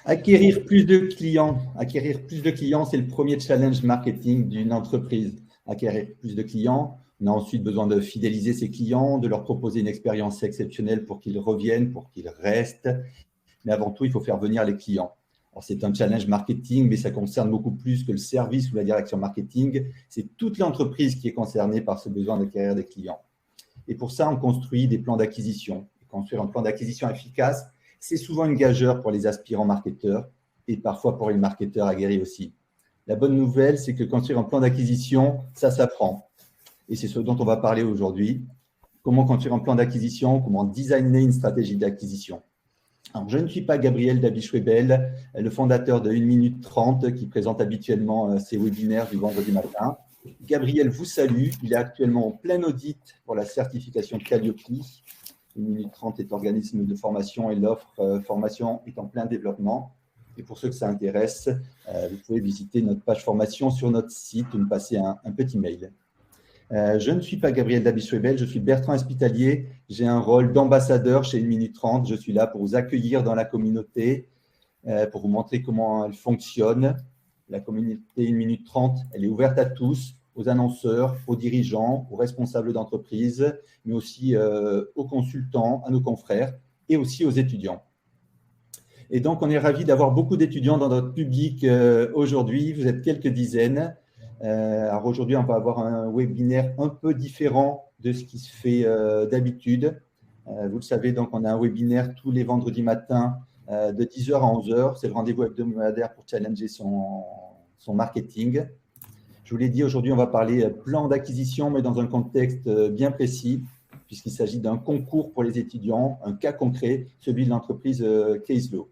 Acquérir plus de clients. Acquérir plus de clients, c'est le premier challenge marketing d'une entreprise. Acquérir plus de clients. On a ensuite besoin de fidéliser ses clients, de leur proposer une expérience exceptionnelle pour qu'ils reviennent, pour qu'ils restent. Mais avant tout, il faut faire venir les clients. Alors, c'est un challenge marketing, mais ça concerne beaucoup plus que le service ou la direction marketing. C'est toute l'entreprise qui est concernée par ce besoin d'acquérir des clients. Et pour ça, on construit des plans d'acquisition. Construire un plan d'acquisition efficace, c'est souvent une gageure pour les aspirants marketeurs et parfois pour les marketeurs aguerris aussi. La bonne nouvelle, c'est que construire un plan d'acquisition, ça s'apprend. Et c'est ce dont on va parler aujourd'hui. Comment construire un plan d'acquisition, comment designer une stratégie d'acquisition. Alors, je ne suis pas Gabriel Dabichwebel, le fondateur de 1 minute 30 qui présente habituellement ses webinaires du vendredi matin. Gabriel vous salue. Il est actuellement en plein audit pour la certification Calliope. 1 minute 30 est organisme de formation et l'offre formation est en plein développement. Et pour ceux que ça intéresse, vous pouvez visiter notre page formation sur notre site ou me passer un petit mail. Je ne suis pas Gabriel Dabichwebel, je suis Bertrand Hospitalier. J'ai un rôle d'ambassadeur chez 1 minute 30. Je suis là pour vous accueillir dans la communauté, pour vous montrer comment elle fonctionne. La communauté 1 minute 30, elle est ouverte à tous, aux annonceurs, aux dirigeants, aux responsables d'entreprise, mais aussi aux consultants, à nos confrères et aussi aux étudiants. Et donc, on est ravis d'avoir beaucoup d'étudiants dans notre public aujourd'hui. Vous êtes quelques dizaines. Alors aujourd'hui, on va avoir un webinaire un peu différent de ce qui se fait d'habitude. Vous le savez, donc on a un webinaire tous les vendredis matins de 10h à 11h. C'est le rendez-vous hebdomadaire pour challenger son marketing. Je vous l'ai dit, aujourd'hui, on va parler plan d'acquisition, mais dans un contexte bien précis, puisqu'il s'agit d'un concours pour les étudiants, un cas concret, celui de l'entreprise Caselo.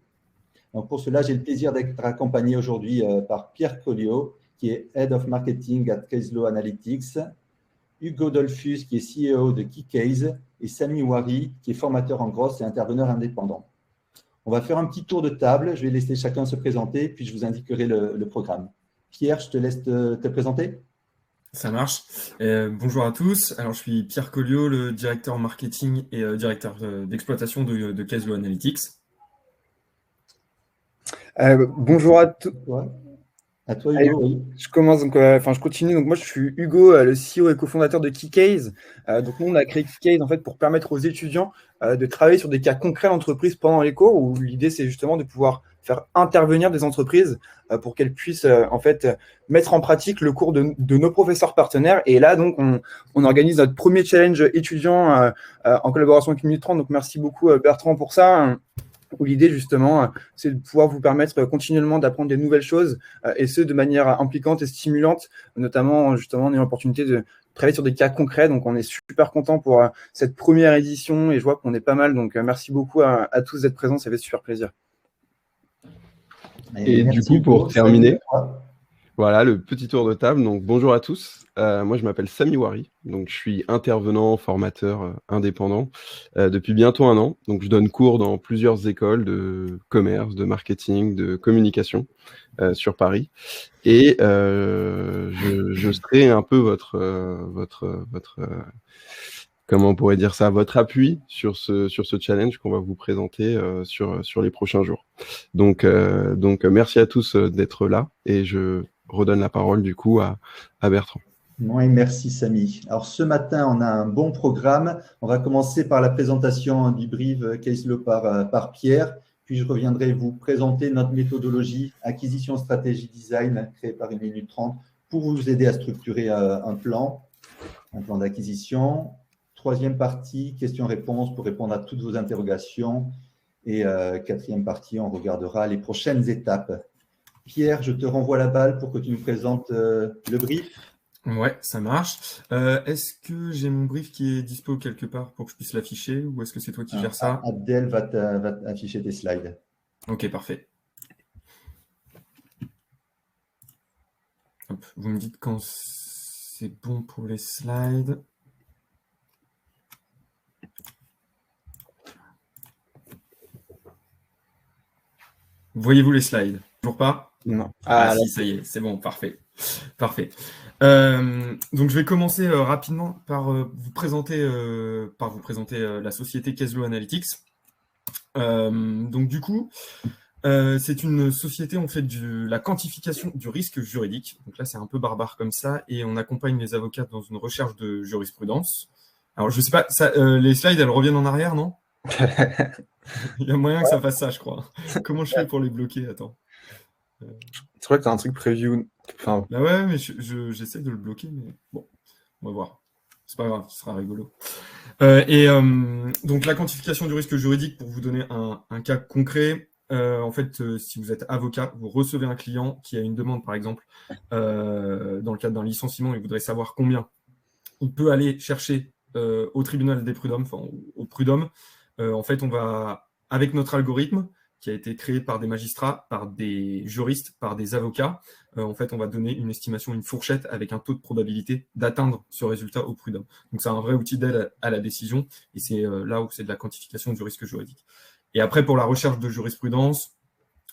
Donc pour cela, j'ai le plaisir d'être accompagné aujourd'hui par Pierre Colliot, qui est Head of Marketing at Caselo Analytics, Hugo Dolphus, qui est CEO de Keycase, et Sami Ouari, qui est formateur en growth et interveneur indépendant. On va faire un petit tour de table. Je vais laisser chacun se présenter, puis je vous indiquerai le programme. Pierre, je te laisse te présenter. Ça marche. Bonjour à tous. Alors, je suis Pierre Colliot, le directeur marketing et directeur d'exploitation de Caselo Analytics. Bonjour à tous. À toi, Hugo. Oui. Je commence donc, je continue. Donc moi, je suis Hugo, le CEO et cofondateur de Keycase. Donc nous, on a créé Keycase en fait pour permettre aux étudiants de travailler sur des cas concrets d'entreprise pendant les cours. Où l'idée, c'est justement de pouvoir faire intervenir des entreprises pour qu'elles puissent en fait mettre en pratique le cours de nos professeurs partenaires. Et là, donc, on organise notre premier challenge étudiant en collaboration avec 1 minute 30. Donc merci beaucoup Bertrand pour ça. Où l'idée, justement, c'est de pouvoir vous permettre continuellement d'apprendre des nouvelles choses, et ce, de manière impliquante et stimulante, notamment, justement, on a eu l'opportunité de travailler sur des cas concrets. Donc, on est super content pour cette première édition et je vois qu'on est pas mal. Donc, merci beaucoup à tous d'être présents, ça fait super plaisir. Et du coup, pour terminer, voilà le petit tour de table. Donc, bonjour à tous. Moi, je m'appelle Sami Ouari. Donc, je suis intervenant, formateur indépendant depuis bientôt 1 an. Donc, je donne cours dans plusieurs écoles de commerce, de marketing, de communication sur Paris. Et je serai un peu votre comment on pourrait dire ça, votre appui sur ce challenge qu'on va vous présenter sur les prochains jours. Donc merci à tous d'être là et je redonne la parole du coup à Bertrand. Oui, merci Sami. Alors ce matin, on a un bon programme. On va commencer par la présentation du brief Caselo par Pierre, puis je reviendrai vous présenter notre méthodologie acquisition, stratégie, design créée par 1 minute 30 pour vous aider à structurer un plan d'acquisition. Troisième partie, questions-réponses pour répondre à toutes vos interrogations. Et quatrième partie, on regardera les prochaines étapes. Pierre, je te renvoie la balle pour que tu nous présentes le brief. Ouais, ça marche. Est-ce que j'ai mon brief qui est dispo quelque part pour que je puisse l'afficher ou est-ce que c'est toi qui gères ça? Abdel va afficher tes slides. Ok, parfait. Hop, vous me dites quand c'est bon pour les slides. Voyez-vous les slides? Toujours pas? Non. Si, ça y est, c'est bon, parfait. Parfait. Donc, je vais commencer rapidement par vous présenter la société Caselo Analytics. Donc, du coup, C'est une société, on fait la quantification du risque juridique. Donc là, c'est un peu barbare comme ça, et on accompagne les avocats dans une recherche de jurisprudence. Alors, je sais pas, les slides, elles reviennent en arrière, non? Il y a moyen que ça fasse ça, je crois. Comment je fais pour les bloquer? Attends. C'est vrai que tu as un truc preview. Enfin, Bah ouais, mais j'essaie de le bloquer, mais bon, on va voir. C'est pas grave, ce sera rigolo. Donc, la quantification du risque juridique, pour vous donner un cas concret, en fait, si vous êtes avocat, vous recevez un client qui a une demande, par exemple, dans le cadre d'un licenciement, il voudrait savoir combien il peut aller chercher au tribunal des prud'hommes, enfin au prud'homme. En fait, on va, avec notre algorithme, qui a été créé par des magistrats, par des juristes, par des avocats, en fait, on va donner une estimation, une fourchette avec un taux de probabilité d'atteindre ce résultat au prud'homme. Donc, c'est un vrai outil d'aide à la décision, et c'est là où c'est de la quantification du risque juridique. Et après, pour la recherche de jurisprudence,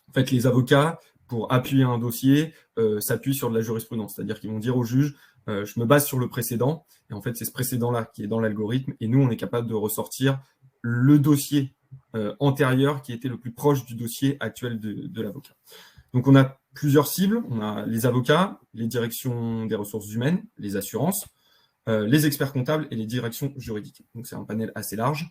en fait, les avocats, pour appuyer un dossier, s'appuient sur de la jurisprudence. C'est-à-dire qu'ils vont dire au juge, je me base sur le précédent, et en fait, c'est ce précédent-là qui est dans l'algorithme, et nous, on est capable de ressortir le dossier antérieur qui était le plus proche du dossier actuel de l'avocat. Donc, on a plusieurs cibles. On a les avocats, les directions des ressources humaines, les assurances, les experts comptables et les directions juridiques. Donc, c'est un panel assez large.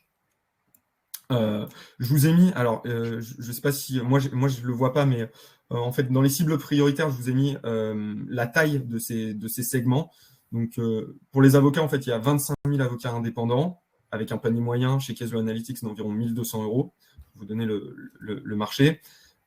Je vous ai mis, alors je ne sais pas si, moi je ne le vois pas, mais en fait dans les cibles prioritaires, je vous ai mis la taille de ces segments. Donc pour les avocats, en fait, il y a 25 000 avocats indépendants, avec un panier moyen chez Casio Analytics d'environ 1 200 €, pour vous donner le marché.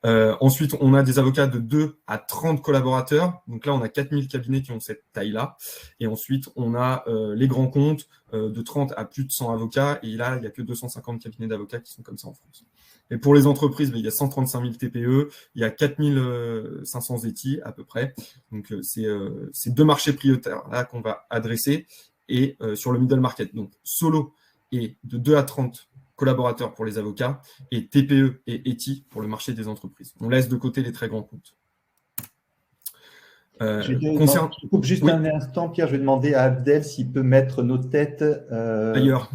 Ensuite, on a des avocats de 2 à 30 collaborateurs. Donc là, on a 4000 cabinets qui ont cette taille-là. Et ensuite, on a les grands comptes de 30 à plus de 100 avocats. Et là, il n'y a que 250 cabinets d'avocats qui sont comme ça en France. Et pour les entreprises, il y a 135 000 TPE, il y a 4500 ETI à peu près. Donc, c'est deux marchés prioritaires là qu'on va adresser. Et sur le middle market, donc solo et de 2 à 30 collaborateurs pour les avocats, et TPE et ETI pour le marché des entreprises. On laisse de côté les très grands comptes. Je coupe juste un instant, Pierre. Je vais demander à Abdel s'il peut mettre nos têtes ailleurs.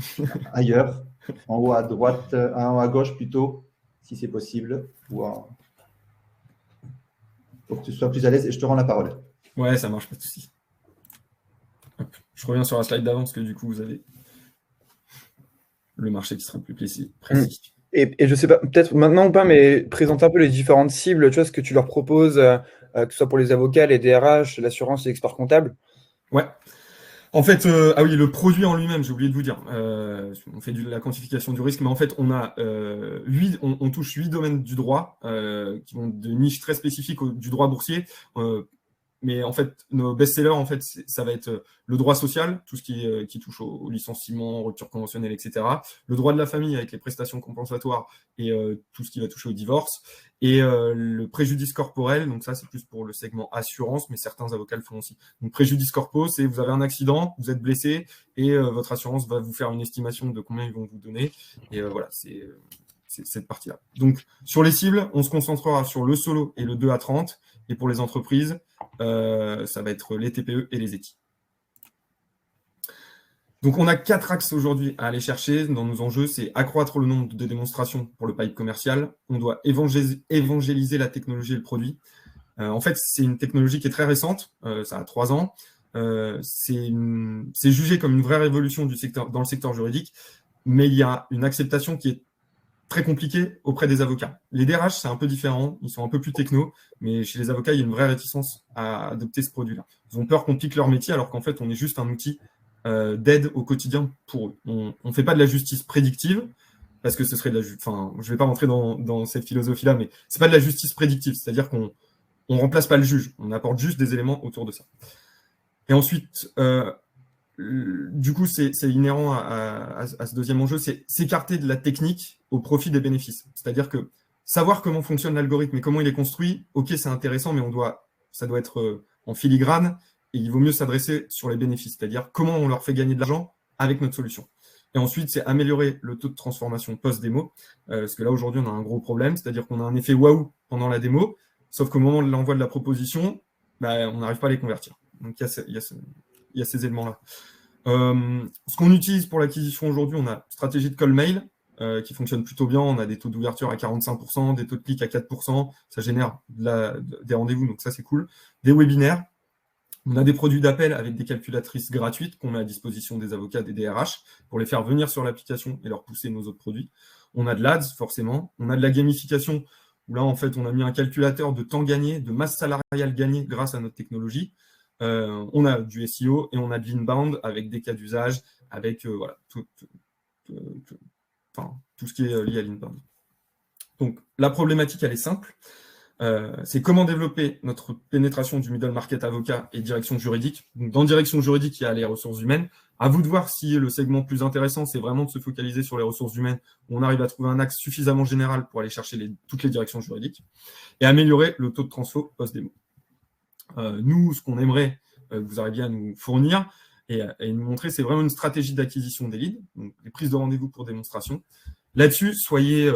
Ailleurs, en haut à droite, en haut à gauche plutôt, si c'est possible. Pour que tu sois plus à l'aise, et je te rends la parole. Ouais, ça marche, pas de souci. Je reviens sur la slide d'avant, parce que du coup, vous avez le marché qui sera plus précis. Et je sais pas, peut-être maintenant ou pas, mais présente un peu les différentes cibles, tu vois, ce que tu leur proposes, que ce soit pour les avocats, les DRH, l'assurance, les experts comptables. Ouais. En fait, ah oui, le produit en lui-même, j'ai oublié de vous dire. On fait de la quantification du risque, mais en fait, on a on touche 8 domaines du droit qui vont de niches très spécifiques du droit boursier. Mais en fait, nos best-sellers, en fait, ça va être le droit social, tout ce qui touche au licenciement, rupture conventionnelle, etc. Le droit de la famille avec les prestations compensatoires et tout ce qui va toucher au divorce. Et le préjudice corporel, donc ça, c'est plus pour le segment assurance, mais certains avocats le font aussi. Donc préjudice corpo, c'est vous avez un accident, vous êtes blessé, et votre assurance va vous faire une estimation de combien ils vont vous donner. Et voilà, c'est cette partie-là. Donc, sur les cibles, on se concentrera sur le solo et le 2 à 30. Et pour les entreprises, ça va être les TPE et les ETI. Donc, on a 4 axes aujourd'hui à aller chercher dans nos enjeux. C'est accroître le nombre de démonstrations pour le pipe commercial. On doit évangéliser la technologie et le produit. En fait, c'est une technologie qui est très récente. Ça a 3 ans. C'est jugé comme une vraie révolution dans le secteur juridique. Mais il y a une acceptation qui est très compliqué auprès des avocats. Les DRH, c'est un peu différent, ils sont un peu plus techno, mais chez les avocats, il y a une vraie réticence à adopter ce produit-là. Ils ont peur qu'on pique leur métier, alors qu'en fait, on est juste un outil d'aide au quotidien pour eux. On ne fait pas de la justice prédictive, parce que ce serait de la enfin, je ne vais pas rentrer dans cette philosophie-là, mais c'est pas de la justice prédictive, c'est-à-dire qu'on ne remplace pas le juge, on apporte juste des éléments autour de ça. Et ensuite, du coup, c'est inhérent à ce deuxième enjeu, c'est s'écarter de la technique au profit des bénéfices. C'est-à-dire que savoir comment fonctionne l'algorithme et comment il est construit, ok, c'est intéressant, mais ça doit être en filigrane, et il vaut mieux s'adresser sur les bénéfices, c'est-à-dire comment on leur fait gagner de l'argent avec notre solution. Et ensuite, c'est améliorer le taux de transformation post-démo, parce que là, aujourd'hui, on a un gros problème, c'est-à-dire qu'on a un effet waouh pendant la démo, sauf qu'au moment de l'envoi de la proposition, on n'arrive pas à les convertir. Donc, il y a ces éléments-là. Ce qu'on utilise pour l'acquisition aujourd'hui, on a stratégie de call mail, qui fonctionnent plutôt bien. On a des taux d'ouverture à 45%, des taux de clic à 4%. Ça génère des rendez-vous, donc ça, c'est cool. Des webinaires. On a des produits d'appel avec des calculatrices gratuites qu'on met à disposition des avocats, des DRH, pour les faire venir sur l'application et leur pousser nos autres produits. On a de l'ADS, forcément. On a de la gamification, où là, en fait, on a mis un calculateur de temps gagné, de masse salariale gagnée grâce à notre technologie. On a du SEO et on a de l'inbound avec des cas d'usage, avec voilà, tout ce qui est lié à l'inbound. Donc, la problématique, elle est simple. C'est comment développer notre pénétration du middle market avocat et direction juridique. Donc, dans direction juridique, il y a les ressources humaines. À vous de voir si le segment plus intéressant, c'est vraiment de se focaliser sur les ressources humaines, où on arrive à trouver un axe suffisamment général pour aller chercher toutes les directions juridiques, et améliorer le taux de transfo post-démo. Nous, ce qu'on aimerait que vous arriviez à nous fournir et nous montrer, c'est vraiment une stratégie d'acquisition des leads, donc des prises de rendez-vous pour démonstration. Là-dessus, soyez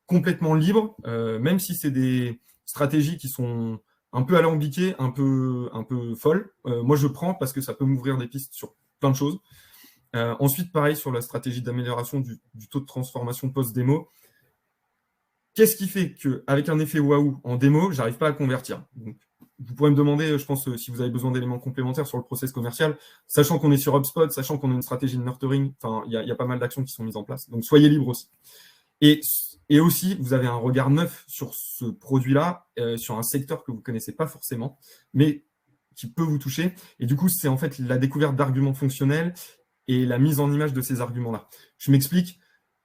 complètement libre, même si c'est des stratégies qui sont un peu alambiquées, un peu folles. Moi, je prends parce que ça peut m'ouvrir des pistes sur plein de choses. Ensuite, pareil sur la stratégie d'amélioration du taux de transformation post-démo. Qu'est-ce qui fait qu'avec un effet waouh en démo, je n'arrive pas à convertir? Donc, vous pourrez me demander, je pense, si vous avez besoin d'éléments complémentaires sur le process commercial, sachant qu'on est sur HubSpot, sachant qu'on a une stratégie de nurturing, enfin, il y a pas mal d'actions qui sont mises en place. Donc, soyez libres aussi. Et aussi, vous avez un regard neuf sur ce produit-là, sur un secteur que vous ne connaissez pas forcément, mais qui peut vous toucher. Et du coup, c'est en fait la découverte d'arguments fonctionnels et la mise en image de ces arguments-là. Je m'explique.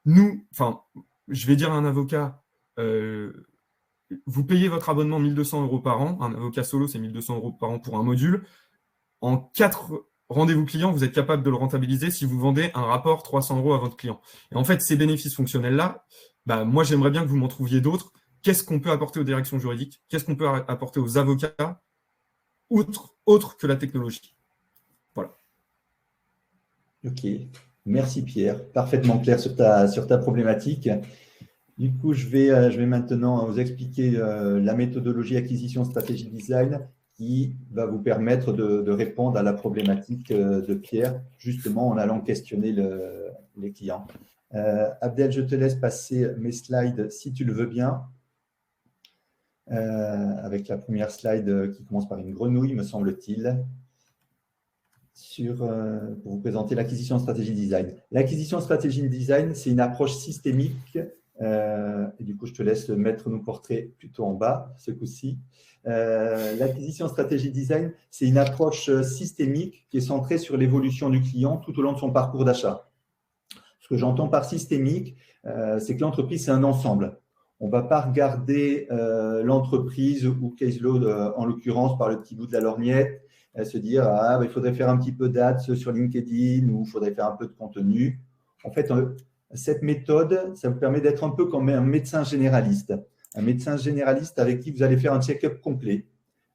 Nous, enfin, je vais dire à un avocat, vous payez votre abonnement 1 200 € par an. Un avocat solo, c'est 1 200 € par an pour un module. En 4 rendez-vous clients, vous êtes capable de le rentabiliser si vous vendez un rapport 300 € à votre client. Et en fait, ces bénéfices fonctionnels-là, moi, j'aimerais bien que vous m'en trouviez d'autres. Qu'est-ce qu'on peut apporter aux directions juridiques? Qu'est-ce qu'on peut apporter aux avocats autre que la technologie? Voilà. Ok. Merci Pierre. Parfaitement clair sur ta problématique. Du coup, je vais maintenant vous expliquer la méthodologie acquisition stratégie design qui va vous permettre de répondre à la problématique de Pierre, justement en allant questionner les clients. Abdel, je te laisse passer mes slides si tu le veux bien, avec la première slide qui commence par une grenouille, me semble-t-il, pour vous présenter l'acquisition stratégie design. L'acquisition stratégie design, c'est une approche systémique. Et du coup, je te laisse mettre nos portraits plutôt en bas, ce coup-ci. L'acquisition stratégie design, c'est une approche systémique qui est centrée sur l'évolution du client tout au long de son parcours d'achat. Ce que j'entends par systémique, c'est que l'entreprise, c'est un ensemble. On ne va pas regarder l'entreprise ou caseload, en l'occurrence, par le petit bout de la lorgnette, se dire il faudrait faire un petit peu d'ads sur LinkedIn ou il faudrait faire un peu de contenu. En fait, cette méthode, ça vous permet d'être un peu comme un médecin généraliste. Un médecin généraliste avec qui vous allez faire un check-up complet.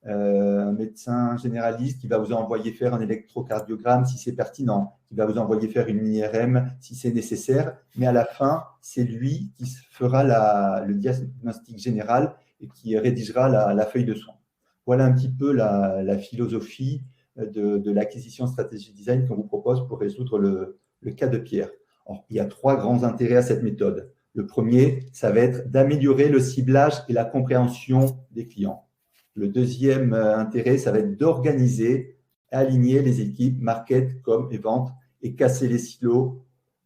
Un médecin généraliste qui va vous envoyer faire un électrocardiogramme si c'est pertinent, qui va vous envoyer faire une IRM si c'est nécessaire, mais à la fin, c'est lui qui fera le diagnostic général et qui rédigera la feuille de soins. Voilà un petit peu la philosophie de l'acquisition stratégie design qu'on vous propose pour résoudre le cas de Pierre. Alors, il y a 3 grands intérêts à cette méthode. Le premier, ça va être d'améliorer le ciblage et la compréhension des clients. Le deuxième intérêt, ça va être d'organiser, aligner les équipes market, com et vente et casser les silos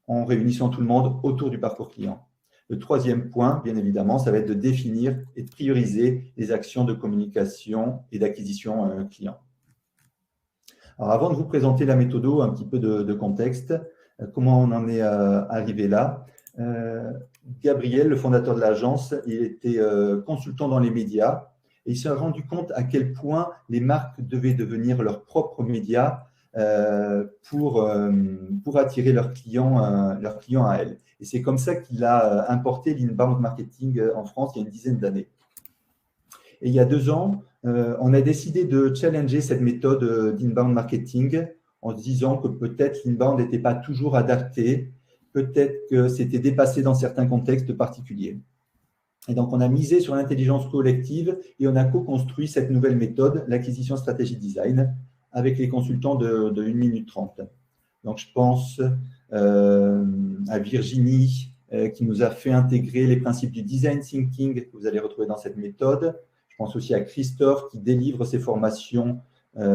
en réunissant tout le monde autour du parcours client. Le troisième point, bien évidemment, ça va être de définir et de prioriser les actions de communication et d'acquisition client. Alors, avant de vous présenter la méthode, un petit peu de contexte, comment on en est arrivé là. Gabriel, le fondateur de l'agence, il était consultant dans les médias et il s'est rendu compte à quel point les marques devaient devenir leurs propres médias pour attirer leurs clients à elles. Et c'est comme ça qu'il a importé l'inbound marketing en France il y a une dizaine d'années. Et il y a 2 ans, on a décidé de challenger cette méthode d'inbound marketing en se disant que peut-être l'inbound n'était pas toujours adapté, peut-être que c'était dépassé dans certains contextes particuliers. Et donc, on a misé sur l'intelligence collective et on a co-construit cette nouvelle méthode, l'acquisition stratégie design, avec les consultants de 1 minute 30. Donc, je pense à Virginie, qui nous a fait intégrer les principes du design thinking que vous allez retrouver dans cette méthode. Je pense aussi à Christophe qui délivre ses formations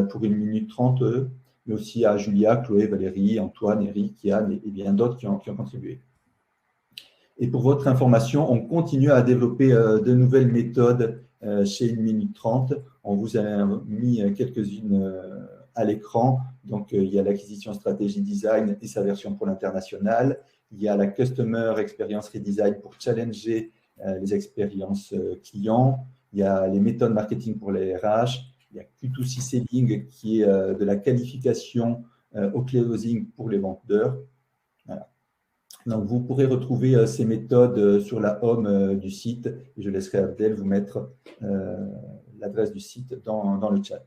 pour 1 minute 30, mais aussi à Julia, Chloé, Valérie, Antoine, Eric, Yann et bien d'autres qui ont contribué. Et pour votre information, on continue à développer de nouvelles méthodes chez 1 minute 30. On vous a mis quelques-unes à l'écran. Donc, il y a l'acquisition stratégie design et sa version pour l'international. Il y a la Customer Experience Redesign pour challenger les expériences clients. Il y a les méthodes marketing pour les RH. Il y a Q2C Selling qui est de la qualification au closing pour les vendeurs. Voilà. Donc, vous pourrez retrouver ces méthodes sur la home du site. Et je laisserai Abdel vous mettre l'adresse du site dans le chat.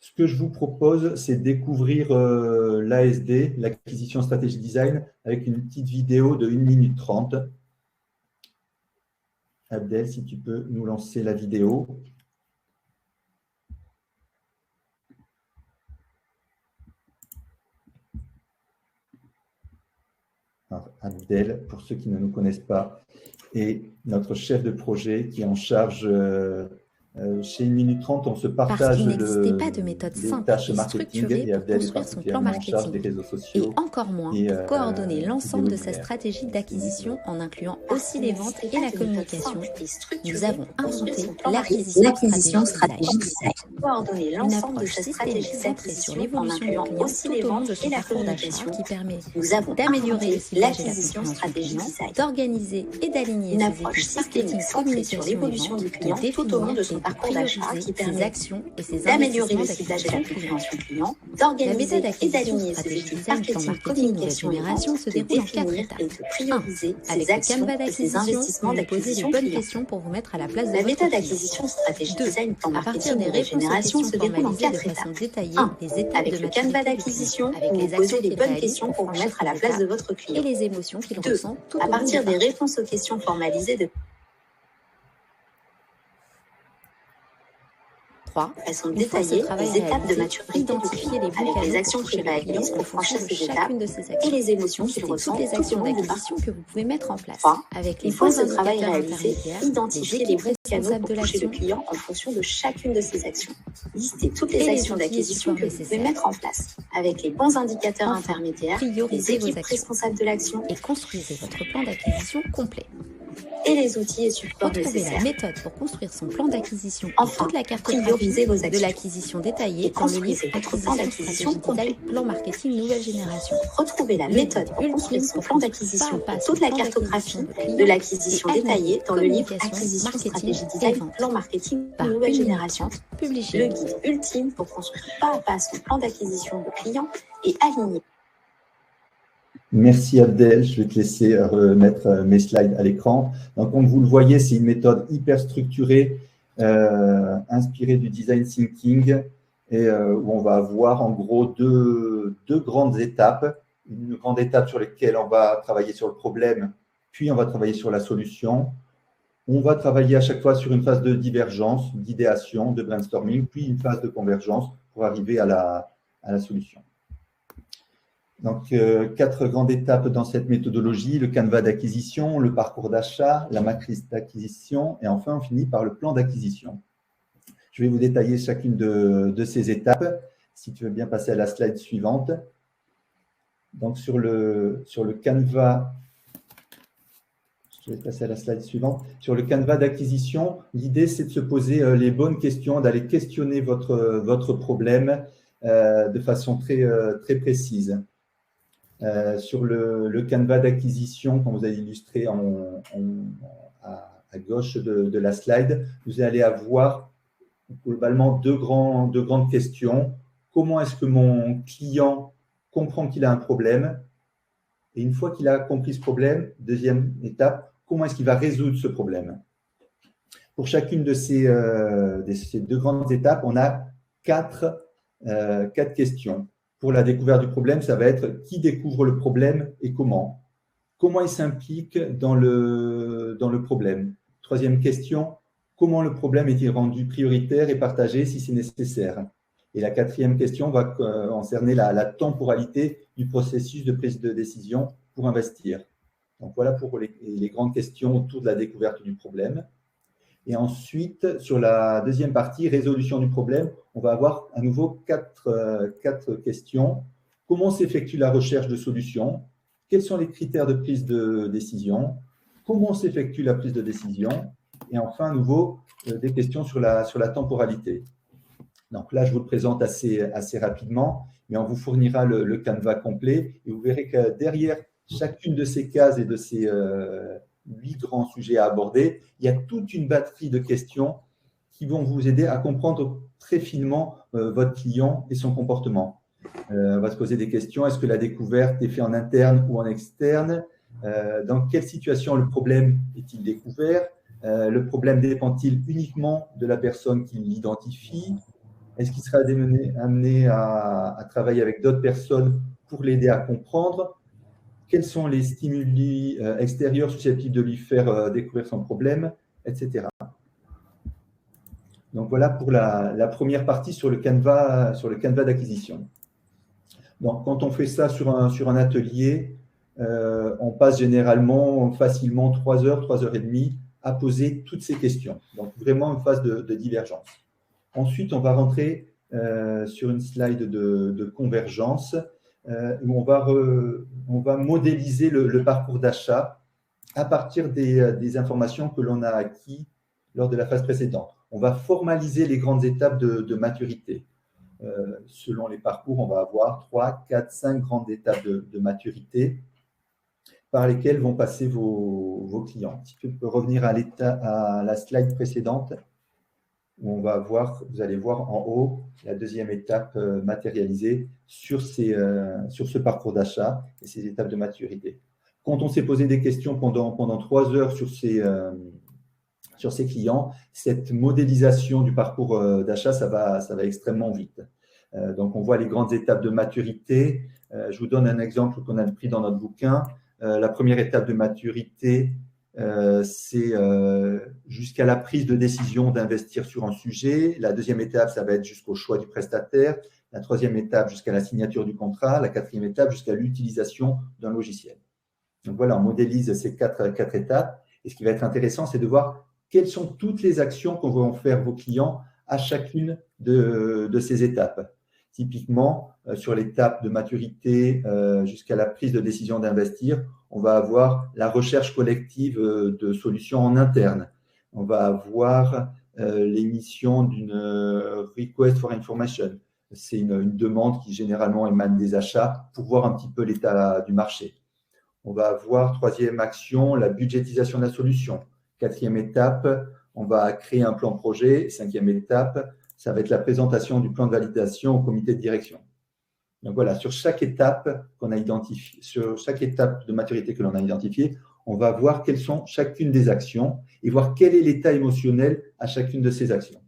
Ce que je vous propose, c'est de découvrir l'ASD, l'acquisition stratégie design, avec une petite vidéo de 1 minute 30. Abdel, si tu peux nous lancer la vidéo. Alors, Abdel, pour ceux qui ne nous connaissent pas, est notre chef de projet qui est en charge chez 1 minute 30. On se partage Parce qu'il n'existait pas de méthode simple et structurée pour construire son plan marketing, et encore moins pour coordonner l'ensemble de sa stratégie d'acquisition en incluant aussi les ventes et la communication. Nous avons inventé l'acquisition stratégie design. Coordonner l'ensemble de sa stratégie centrée sur l'évolution du client tout au long de son parcours d'achat qui permet d'améliorer l'acquisition stratégie design, d'organiser et d'aligner ses équipes marketing, communication et vente, de définir parcours d'achat qui permet ses actions et ses d'améliorer le ciblage et la compréhension client, d'organiser et d'aligner ses équipes marketing, communication et génération se déroule en 4 étapes. Et de prioriser ses actions et ses investissements d'acquisition client. Questions pour vous mettre à la place de la méthode d'acquisition stratégie design plan marketing de génération se déroule en 4 étapes. 1. Avec le canevas d'acquisition, vous posez les bonnes questions pour vous mettre à la place de votre client. Et les émotions qu'il ressent tout au long. À partir des réponses aux questions formalisées de façon détaillée les étapes de maturité identifier les avec les actions qu'il réalise pour franchir ces étapes et les émotions qu'il ressent tout au long du parcours que vous pouvez mettre en place. 3. Avec les bons ce travail réalisé, identifier les bons canaux pour toucher le client en fonction de chacune de ces actions. Listez toutes les actions d'acquisition que vous pouvez mettre en place. Avec les bons indicateurs intermédiaires, les équipes responsables de l'action et construisez votre plan d'acquisition complet. Et les outils et supports nécessaires. La méthode pour construire son plan d'acquisition. Enfin, toute la cartographie de l'acquisition détaillée dans le livre Acquisition complet, plan marketing nouvelle génération. Retrouvez la méthode pour construire son plan d'acquisition et toute la cartographie de l'acquisition détaillée dans le livre Acquisition stratégie design, plan marketing nouvelle génération. Publié. Le guide ultime pour construire pas à pas son plan d'acquisition de clients et aligner. Merci Abdel, je vais te laisser remettre mes slides à l'écran. Donc, comme vous le voyez, c'est une méthode hyper structurée, inspirée du design thinking, et où on va avoir en gros deux grandes étapes. Une grande étape sur laquelle on va travailler sur le problème, puis on va travailler sur la solution. On va travailler à chaque fois sur une phase de divergence, d'idéation, de brainstorming, puis une phase de convergence pour arriver à la solution. Donc, 4 grandes étapes dans cette méthodologie, le canevas d'acquisition, le parcours d'achat, la matrice d'acquisition et enfin, on finit par le plan d'acquisition. Je vais vous détailler chacune de ces étapes. Si tu veux bien passer à la slide suivante. Donc, sur le canevas, je vais passer à la slide suivante. Sur le canevas d'acquisition, l'idée, c'est de se poser les bonnes questions, d'aller questionner votre problème de façon très précise. Sur le canevas d'acquisition, quand vous avez illustré à gauche de la slide, vous allez avoir globalement deux grandes questions. Comment est-ce que mon client comprend qu'il a un problème? Et une fois qu'il a compris ce problème, deuxième étape, comment est-ce qu'il va résoudre ce problème? Pour chacune de ces 2 grandes étapes, on a 4 questions. Pour la découverte du problème, ça va être qui découvre le problème et comment. Comment il s'implique dans le problème. Troisième question, comment le problème est-il rendu prioritaire et partagé si c'est nécessaire. Et la 4e question va concerner la temporalité du processus de prise de décision pour investir. Donc, voilà pour les grandes questions autour de la découverte du problème. Et ensuite, sur la deuxième partie, résolution du problème, on va avoir à nouveau quatre questions. Comment s'effectue la recherche de solutions? Quels sont les critères de prise de décision? Comment s'effectue la prise de décision? Et enfin, à nouveau, des questions sur la temporalité. Donc là, je vous le présente assez rapidement, mais on vous fournira le canevas complet et vous verrez que derrière chacune de ces cases et de ces 8 grands sujets à aborder, il y a toute une batterie de questions qui vont vous aider à comprendre très finement votre client et son comportement. On va se poser des questions. Est-ce que la découverte est faite en interne ou en externe? Dans quelle situation le problème est-il découvert? Le problème dépend-il uniquement de la personne qui l'identifie? Est-ce qu'il sera amené à travailler avec d'autres personnes pour l'aider à comprendre? Quels sont les stimuli extérieurs susceptibles de lui faire découvrir son problème, etc. Donc, voilà pour la première partie sur le canevas d'acquisition. Donc, quand on fait ça sur un atelier, on passe généralement facilement 3 heures, 3 heures et demie à poser toutes ces questions. Donc, vraiment une phase de divergence. Ensuite, on va rentrer sur une slide de convergence où on va modéliser le parcours d'achat à partir des informations que l'on a acquises lors de la phase précédente. On va formaliser les grandes étapes de maturité. Selon les parcours, on va avoir 3, 4, 5 grandes étapes de maturité par lesquelles vont passer vos clients. Si tu peux revenir à la slide précédente, où vous allez voir en haut la deuxième étape matérialisée sur ce parcours d'achat et ces étapes de maturité. Quand on s'est posé des questions pendant 3 heures sur ces clients, cette modélisation du parcours d'achat, ça va extrêmement vite. Donc, on voit les grandes étapes de maturité. Je vous donne un exemple qu'on a pris dans notre bouquin. La première étape de maturité, c'est jusqu'à la prise de décision d'investir sur un sujet. La deuxième étape, ça va être jusqu'au choix du prestataire. La troisième étape, jusqu'à la signature du contrat. La quatrième étape, jusqu'à l'utilisation d'un logiciel. Donc voilà, on modélise ces quatre étapes. Et ce qui va être intéressant, c'est de voir quelles sont toutes les actions qu'on va faire vos clients à chacune de ces étapes. Typiquement, sur l'étape de maturité jusqu'à la prise de décision d'investir, on va avoir la recherche collective de solutions en interne. On va avoir l'émission d'une request for information. C'est une demande qui généralement émane des achats pour voir un petit peu l'état du marché. On va avoir, troisième action, la budgétisation de la solution. Quatrième étape, on va créer un plan projet. Cinquième étape, ça va être la présentation du plan de validation au comité de direction. Donc voilà, sur chaque étape qu'on a identifiée, sur chaque étape de maturité que l'on a identifiée, on va voir quelles sont chacune des actions et voir quel est l'état émotionnel à chacune de ces actions.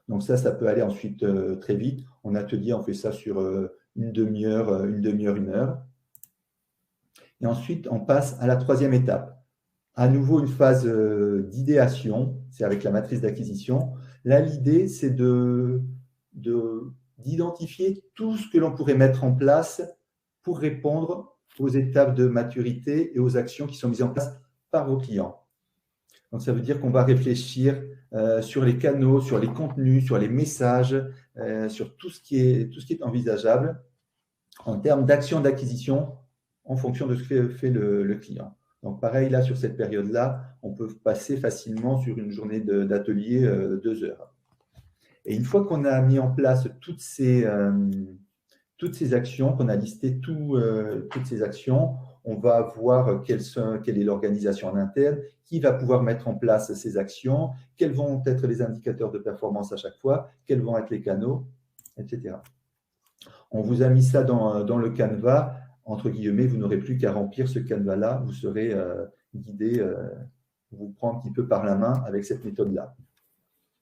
Donc ça peut aller ensuite très vite. En atelier, on fait ça sur une demi-heure, une heure. Et ensuite, on passe à la troisième étape. À nouveau, une phase d'idéation, c'est avec la matrice d'acquisition. Là, l'idée, c'est d'identifier tout ce que l'on pourrait mettre en place pour répondre aux étapes de maturité et aux actions qui sont mises en place par vos clients. Donc, ça veut dire qu'on va réfléchir sur les canaux, sur les contenus, sur les messages, sur tout ce qui est envisageable en termes d'action d'acquisition en fonction de ce que fait le client. Donc, pareil, là, sur cette période-là, on peut passer facilement sur une journée d'atelier 2 heures. Et une fois qu'on a mis en place toutes ces actions, qu'on a listé toutes ces actions, on va voir quelle est l'organisation en interne, qui va pouvoir mettre en place ces actions, quels vont être les indicateurs de performance à chaque fois, quels vont être les canaux, etc. On vous a mis ça dans le canevas. Entre guillemets, vous n'aurez plus qu'à remplir ce canevas-là, vous serez guidé, on vous prend un petit peu par la main avec cette méthode-là.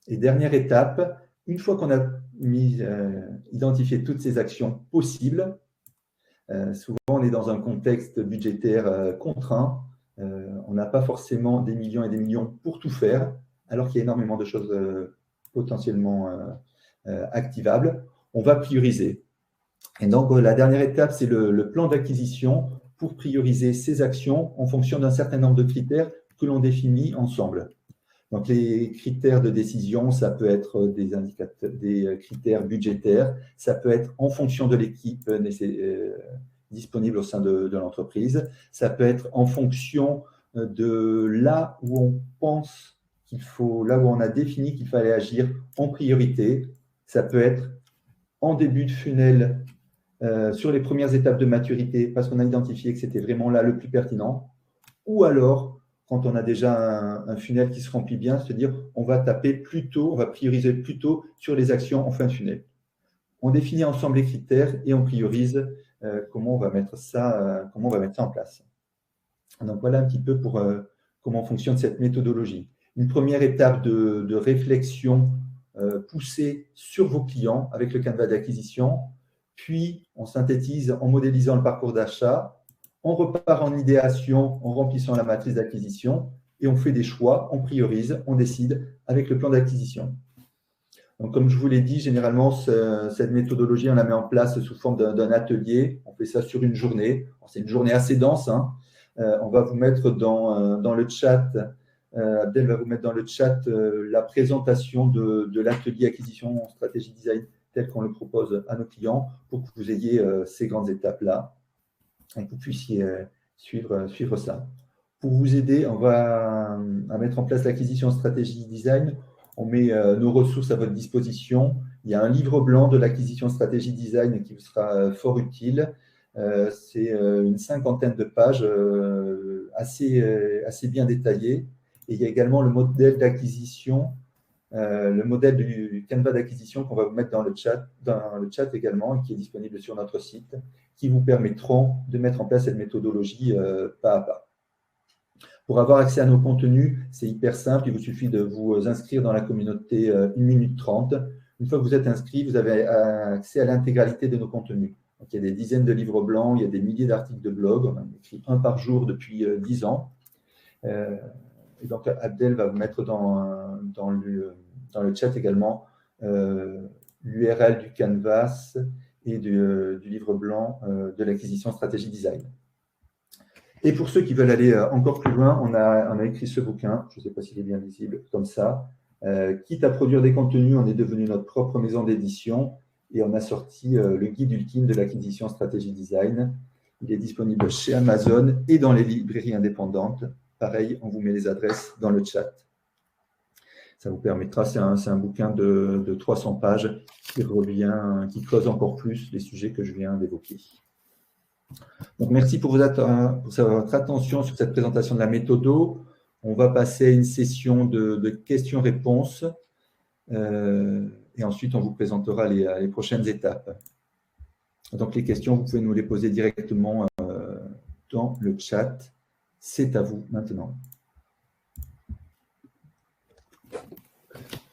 Et dernière étape, une fois qu'on a identifié toutes ces actions possibles, souvent on est dans un contexte budgétaire contraint, on n'a pas forcément des millions et des millions pour tout faire, alors qu'il y a énormément de choses potentiellement activables. On va prioriser. Et donc, la dernière étape, c'est le plan d'acquisition pour prioriser ses actions en fonction d'un certain nombre de critères que l'on définit ensemble. Donc, les critères de décision, ça peut être des critères budgétaires, ça peut être en fonction de l'équipe disponible au sein de l'entreprise, ça peut être en fonction de là où on pense qu'il faut, là où on a défini qu'il fallait agir en priorité, ça peut être en début de funnel, sur les premières étapes de maturité, parce qu'on a identifié que c'était vraiment là le plus pertinent, ou alors quand on a déjà un funnel qui se remplit bien, se dire on va taper plutôt, on va prioriser plutôt sur les actions en fin de funnel. On définit ensemble les critères et on priorise comment on va mettre ça en place. Donc voilà un petit peu pour comment fonctionne cette méthodologie. Une première étape de réflexion poussée sur vos clients avec le canevas d'acquisition, puis on synthétise en modélisant le parcours d'achat. On repart en idéation en remplissant la matrice d'acquisition et on fait des choix, on priorise, on décide avec le plan d'acquisition. Donc, comme je vous l'ai dit, généralement, cette méthodologie, on la met en place sous forme d'un atelier. On fait ça sur une journée. C'est une journée assez dense. On va vous mettre dans le chat, Abdel va vous mettre dans le chat la présentation de l'atelier acquisition stratégie design tel qu'on le propose à nos clients pour que vous ayez ces grandes étapes-là et que vous puissiez suivre ça. Pour vous aider, on va mettre en place l'acquisition stratégie design. On met nos ressources à votre disposition. Il y a un livre blanc de l'acquisition stratégie design qui vous sera fort utile. C'est une 50aine de pages assez bien détaillées. Et il y a également le modèle d'acquisition, le modèle du canevas d'acquisition qu'on va vous mettre dans le chat également, qui est disponible sur notre site, qui vous permettront de mettre en place cette méthodologie pas à pas. Pour avoir accès à nos contenus, c'est hyper simple. Il vous suffit de vous inscrire dans la communauté 1 minute 30. Une fois que vous êtes inscrit, vous avez accès à l'intégralité de nos contenus. Donc, il y a des dizaines de livres blancs, il y a des milliers d'articles de blog. On en écrit un par jour depuis 10 ans. Et donc, Abdel va vous mettre dans le chat également l'URL du canvas et du livre blanc de l'acquisition stratégie design. Et pour ceux qui veulent aller encore plus loin, on a écrit ce bouquin, je ne sais pas s'il est bien visible, comme ça. Quitte à produire des contenus, on est devenu notre propre maison d'édition et on a sorti le guide ultime de l'acquisition stratégie design. Il est disponible chez Amazon et dans les librairies indépendantes. Pareil, on vous met les adresses dans le chat. Ça vous permettra, c'est un bouquin de 300 pages qui creuse encore plus les sujets que je viens d'évoquer. Donc, merci pour votre attention sur cette présentation de la méthodo. On va passer à une session de questions-réponses et ensuite, on vous présentera les prochaines étapes. Donc, les questions, vous pouvez nous les poser directement dans le chat. C'est à vous maintenant.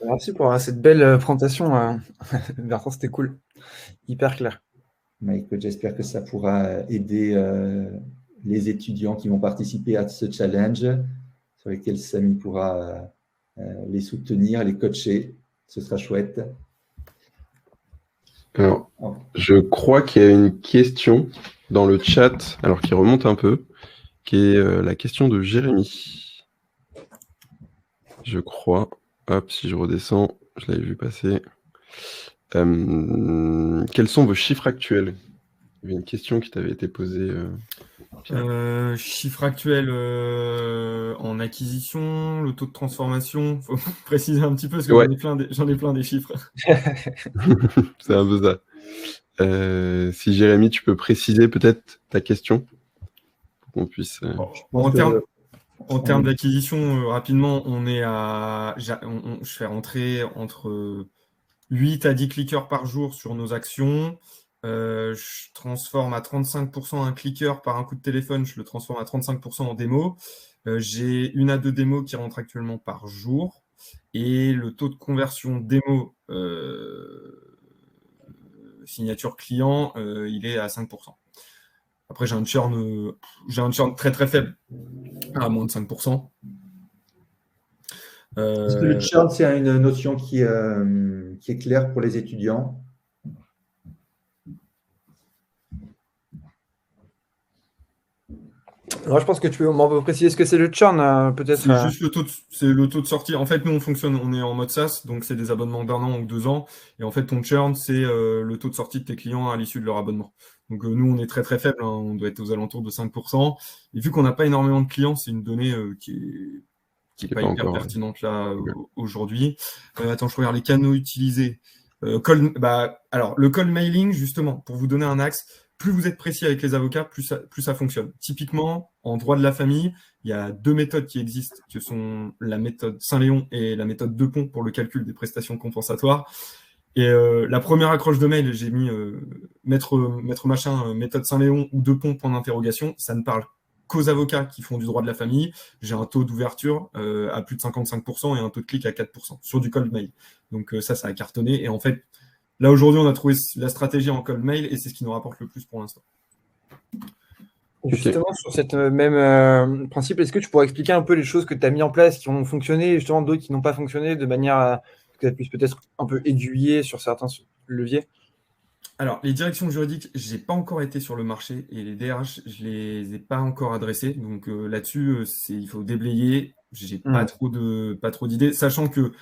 Merci pour cette belle présentation, Bertrand, c'était cool, hyper clair. Mike, j'espère que ça pourra aider les étudiants qui vont participer à ce challenge, sur lequel Samy pourra les soutenir, les coacher. Ce sera chouette. Alors, je crois qu'il y a une question dans le chat, alors qui remonte un peu, qui est la question de Jérémy. Je crois. Hop, si je redescends, je l'avais vu passer. Quels sont vos chiffres actuels? Il y avait une question qui t'avait été posée. Chiffres actuels en acquisition, le taux de transformation, il faut préciser un petit peu parce que j'en ai plein des chiffres. C'est un peu ça. Si Jérémy, tu peux préciser peut-être ta question pour qu'on puisse. En termes d'acquisition, rapidement, on est à. Je fais rentrer entre 8 à 10 clickers par jour sur nos actions. Je transforme à 35% un clicker par un coup de téléphone, je le transforme à 35% en démo. J'ai 1 à 2 démos qui rentrent actuellement par jour. Et le taux de conversion démo signature client, il est à 5%. Après, j'ai un churn très très faible, à moins de 5%. Est-ce que le churn, c'est une notion qui est claire pour les étudiants? Alors, je pense que tu peux préciser ce que c'est le churn, peut-être. C'est juste le taux de sortie. En fait, nous, on est en mode SaaS, donc c'est des abonnements d'1 an ou 2 ans. Et en fait, ton churn, c'est le taux de sortie de tes clients à l'issue de leur abonnement. Donc, nous, on est très, très faible. Hein, on doit être aux alentours de 5%. Et vu qu'on n'a pas énormément de clients, c'est une donnée qui est pas hyper pertinente là aujourd'hui. Attends, je regarde les canaux utilisés. Alors, le cold mailing, justement, pour vous donner un axe, plus vous êtes précis avec les avocats, plus ça fonctionne. Typiquement, en droit de la famille, il y a 2 méthodes qui existent, qui sont la méthode Saint-Léon et la méthode Depont pour le calcul des prestations compensatoires. Et la première accroche de mail, j'ai mis maître machin, méthode Saint-Léon ou Depont, point d'interrogation. Ça ne parle qu'aux avocats qui font du droit de la famille. J'ai un taux d'ouverture à plus de 55% et un taux de clic à 4% sur du cold mail. Donc ça a cartonné. Et en fait, là, aujourd'hui, on a trouvé la stratégie en cold mail et c'est ce qui nous rapporte le plus pour l'instant. Justement, sur cette même principe, est-ce que tu pourrais expliquer un peu les choses que tu as mis en place qui ont fonctionné et justement d'autres qui n'ont pas fonctionné de manière à que ça puisse peut-être un peu aiguiller sur certains leviers? Alors, les directions juridiques, je n'ai pas encore été sur le marché et les DRH, je ne les ai pas encore adressés. Donc là-dessus, il faut déblayer. Je n'ai pas trop d'idées, sachant que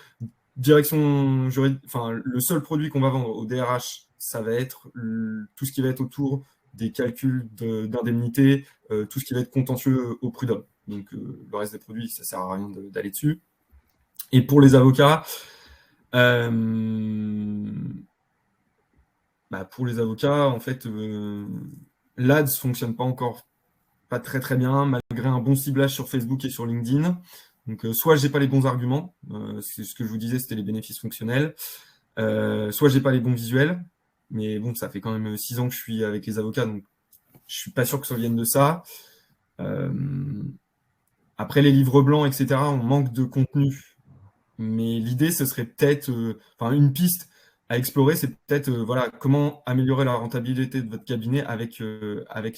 direction juridique, le seul produit qu'on va vendre au DRH, ça va être tout ce qui va être autour des calculs d'indemnité, tout ce qui va être contentieux au prud'homme. Donc le reste des produits, ça ne sert à rien d'aller dessus. Et pour les avocats, pour les avocats, en fait, l'ADS ne fonctionne pas très très bien, malgré un bon ciblage sur Facebook et sur LinkedIn. Donc, soit je n'ai pas les bons arguments, c'est ce que je vous disais, c'était les bénéfices fonctionnels, soit je n'ai pas les bons visuels, mais bon, ça fait quand même 6 ans que je suis avec les avocats, donc je ne suis pas sûr que ça vienne de ça. Après, les livres blancs, etc., on manque de contenu. Mais l'idée, ce serait peut-être, une piste à explorer, c'est peut-être comment améliorer la rentabilité de votre cabinet avec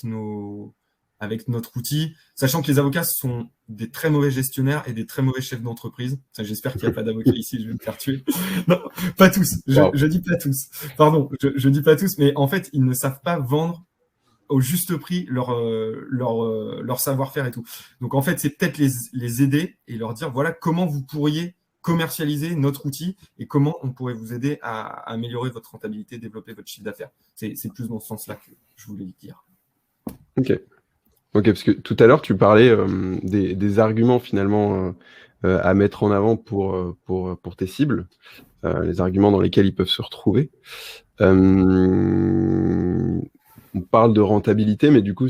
notre outil, sachant que les avocats sont des très mauvais gestionnaires et des très mauvais chefs d'entreprise. J'espère qu'il n'y a pas d'avocats ici, je vais me faire tuer. Non, pas tous. Je dis pas tous. Pardon, je dis pas tous, mais en fait, ils ne savent pas vendre au juste prix leur savoir-faire et tout. Donc, en fait, c'est peut-être les aider et leur dire, voilà, comment vous pourriez commercialiser notre outil et comment on pourrait vous aider à améliorer votre rentabilité, développer votre chiffre d'affaires. C'est plus dans ce sens-là que je voulais dire. Ok, parce que tout à l'heure, tu parlais des arguments finalement à mettre en avant pour tes cibles, les arguments dans lesquels ils peuvent se retrouver. On parle de rentabilité, mais du coup,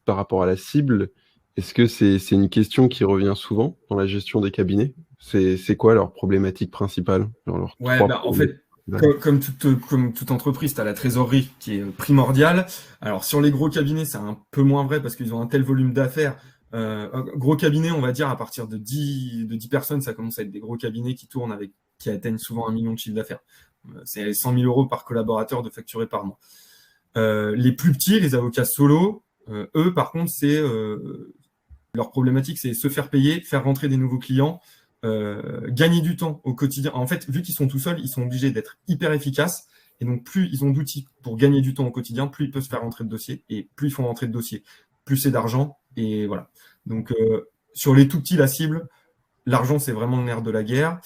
par rapport à la cible, est-ce que c'est une question qui revient souvent dans la gestion des cabinets? C'est quoi leur problématique principale? En fait, comme toute entreprise, tu as la trésorerie qui est primordiale. Alors, sur les gros cabinets, c'est un peu moins vrai parce qu'ils ont un tel volume d'affaires. Gros cabinet, on va dire, à partir de 10 personnes, ça commence à être des gros cabinets qui tournent qui atteignent souvent 1 million de chiffre d'affaires. C'est 100 000 euros par collaborateur de facturer par mois. Les plus petits, les avocats solo, eux, par contre, leur problématique, c'est se faire payer, faire rentrer des nouveaux clients, gagner du temps au quotidien. En fait, vu qu'ils sont tout seuls, ils sont obligés d'être hyper efficaces. Et donc, plus ils ont d'outils pour gagner du temps au quotidien, plus ils peuvent se faire rentrer de dossiers. Et plus ils font rentrer de dossiers, plus c'est d'argent. Et voilà. Donc, sur les tout petits, la cible, l'argent, c'est vraiment le nerf de la guerre.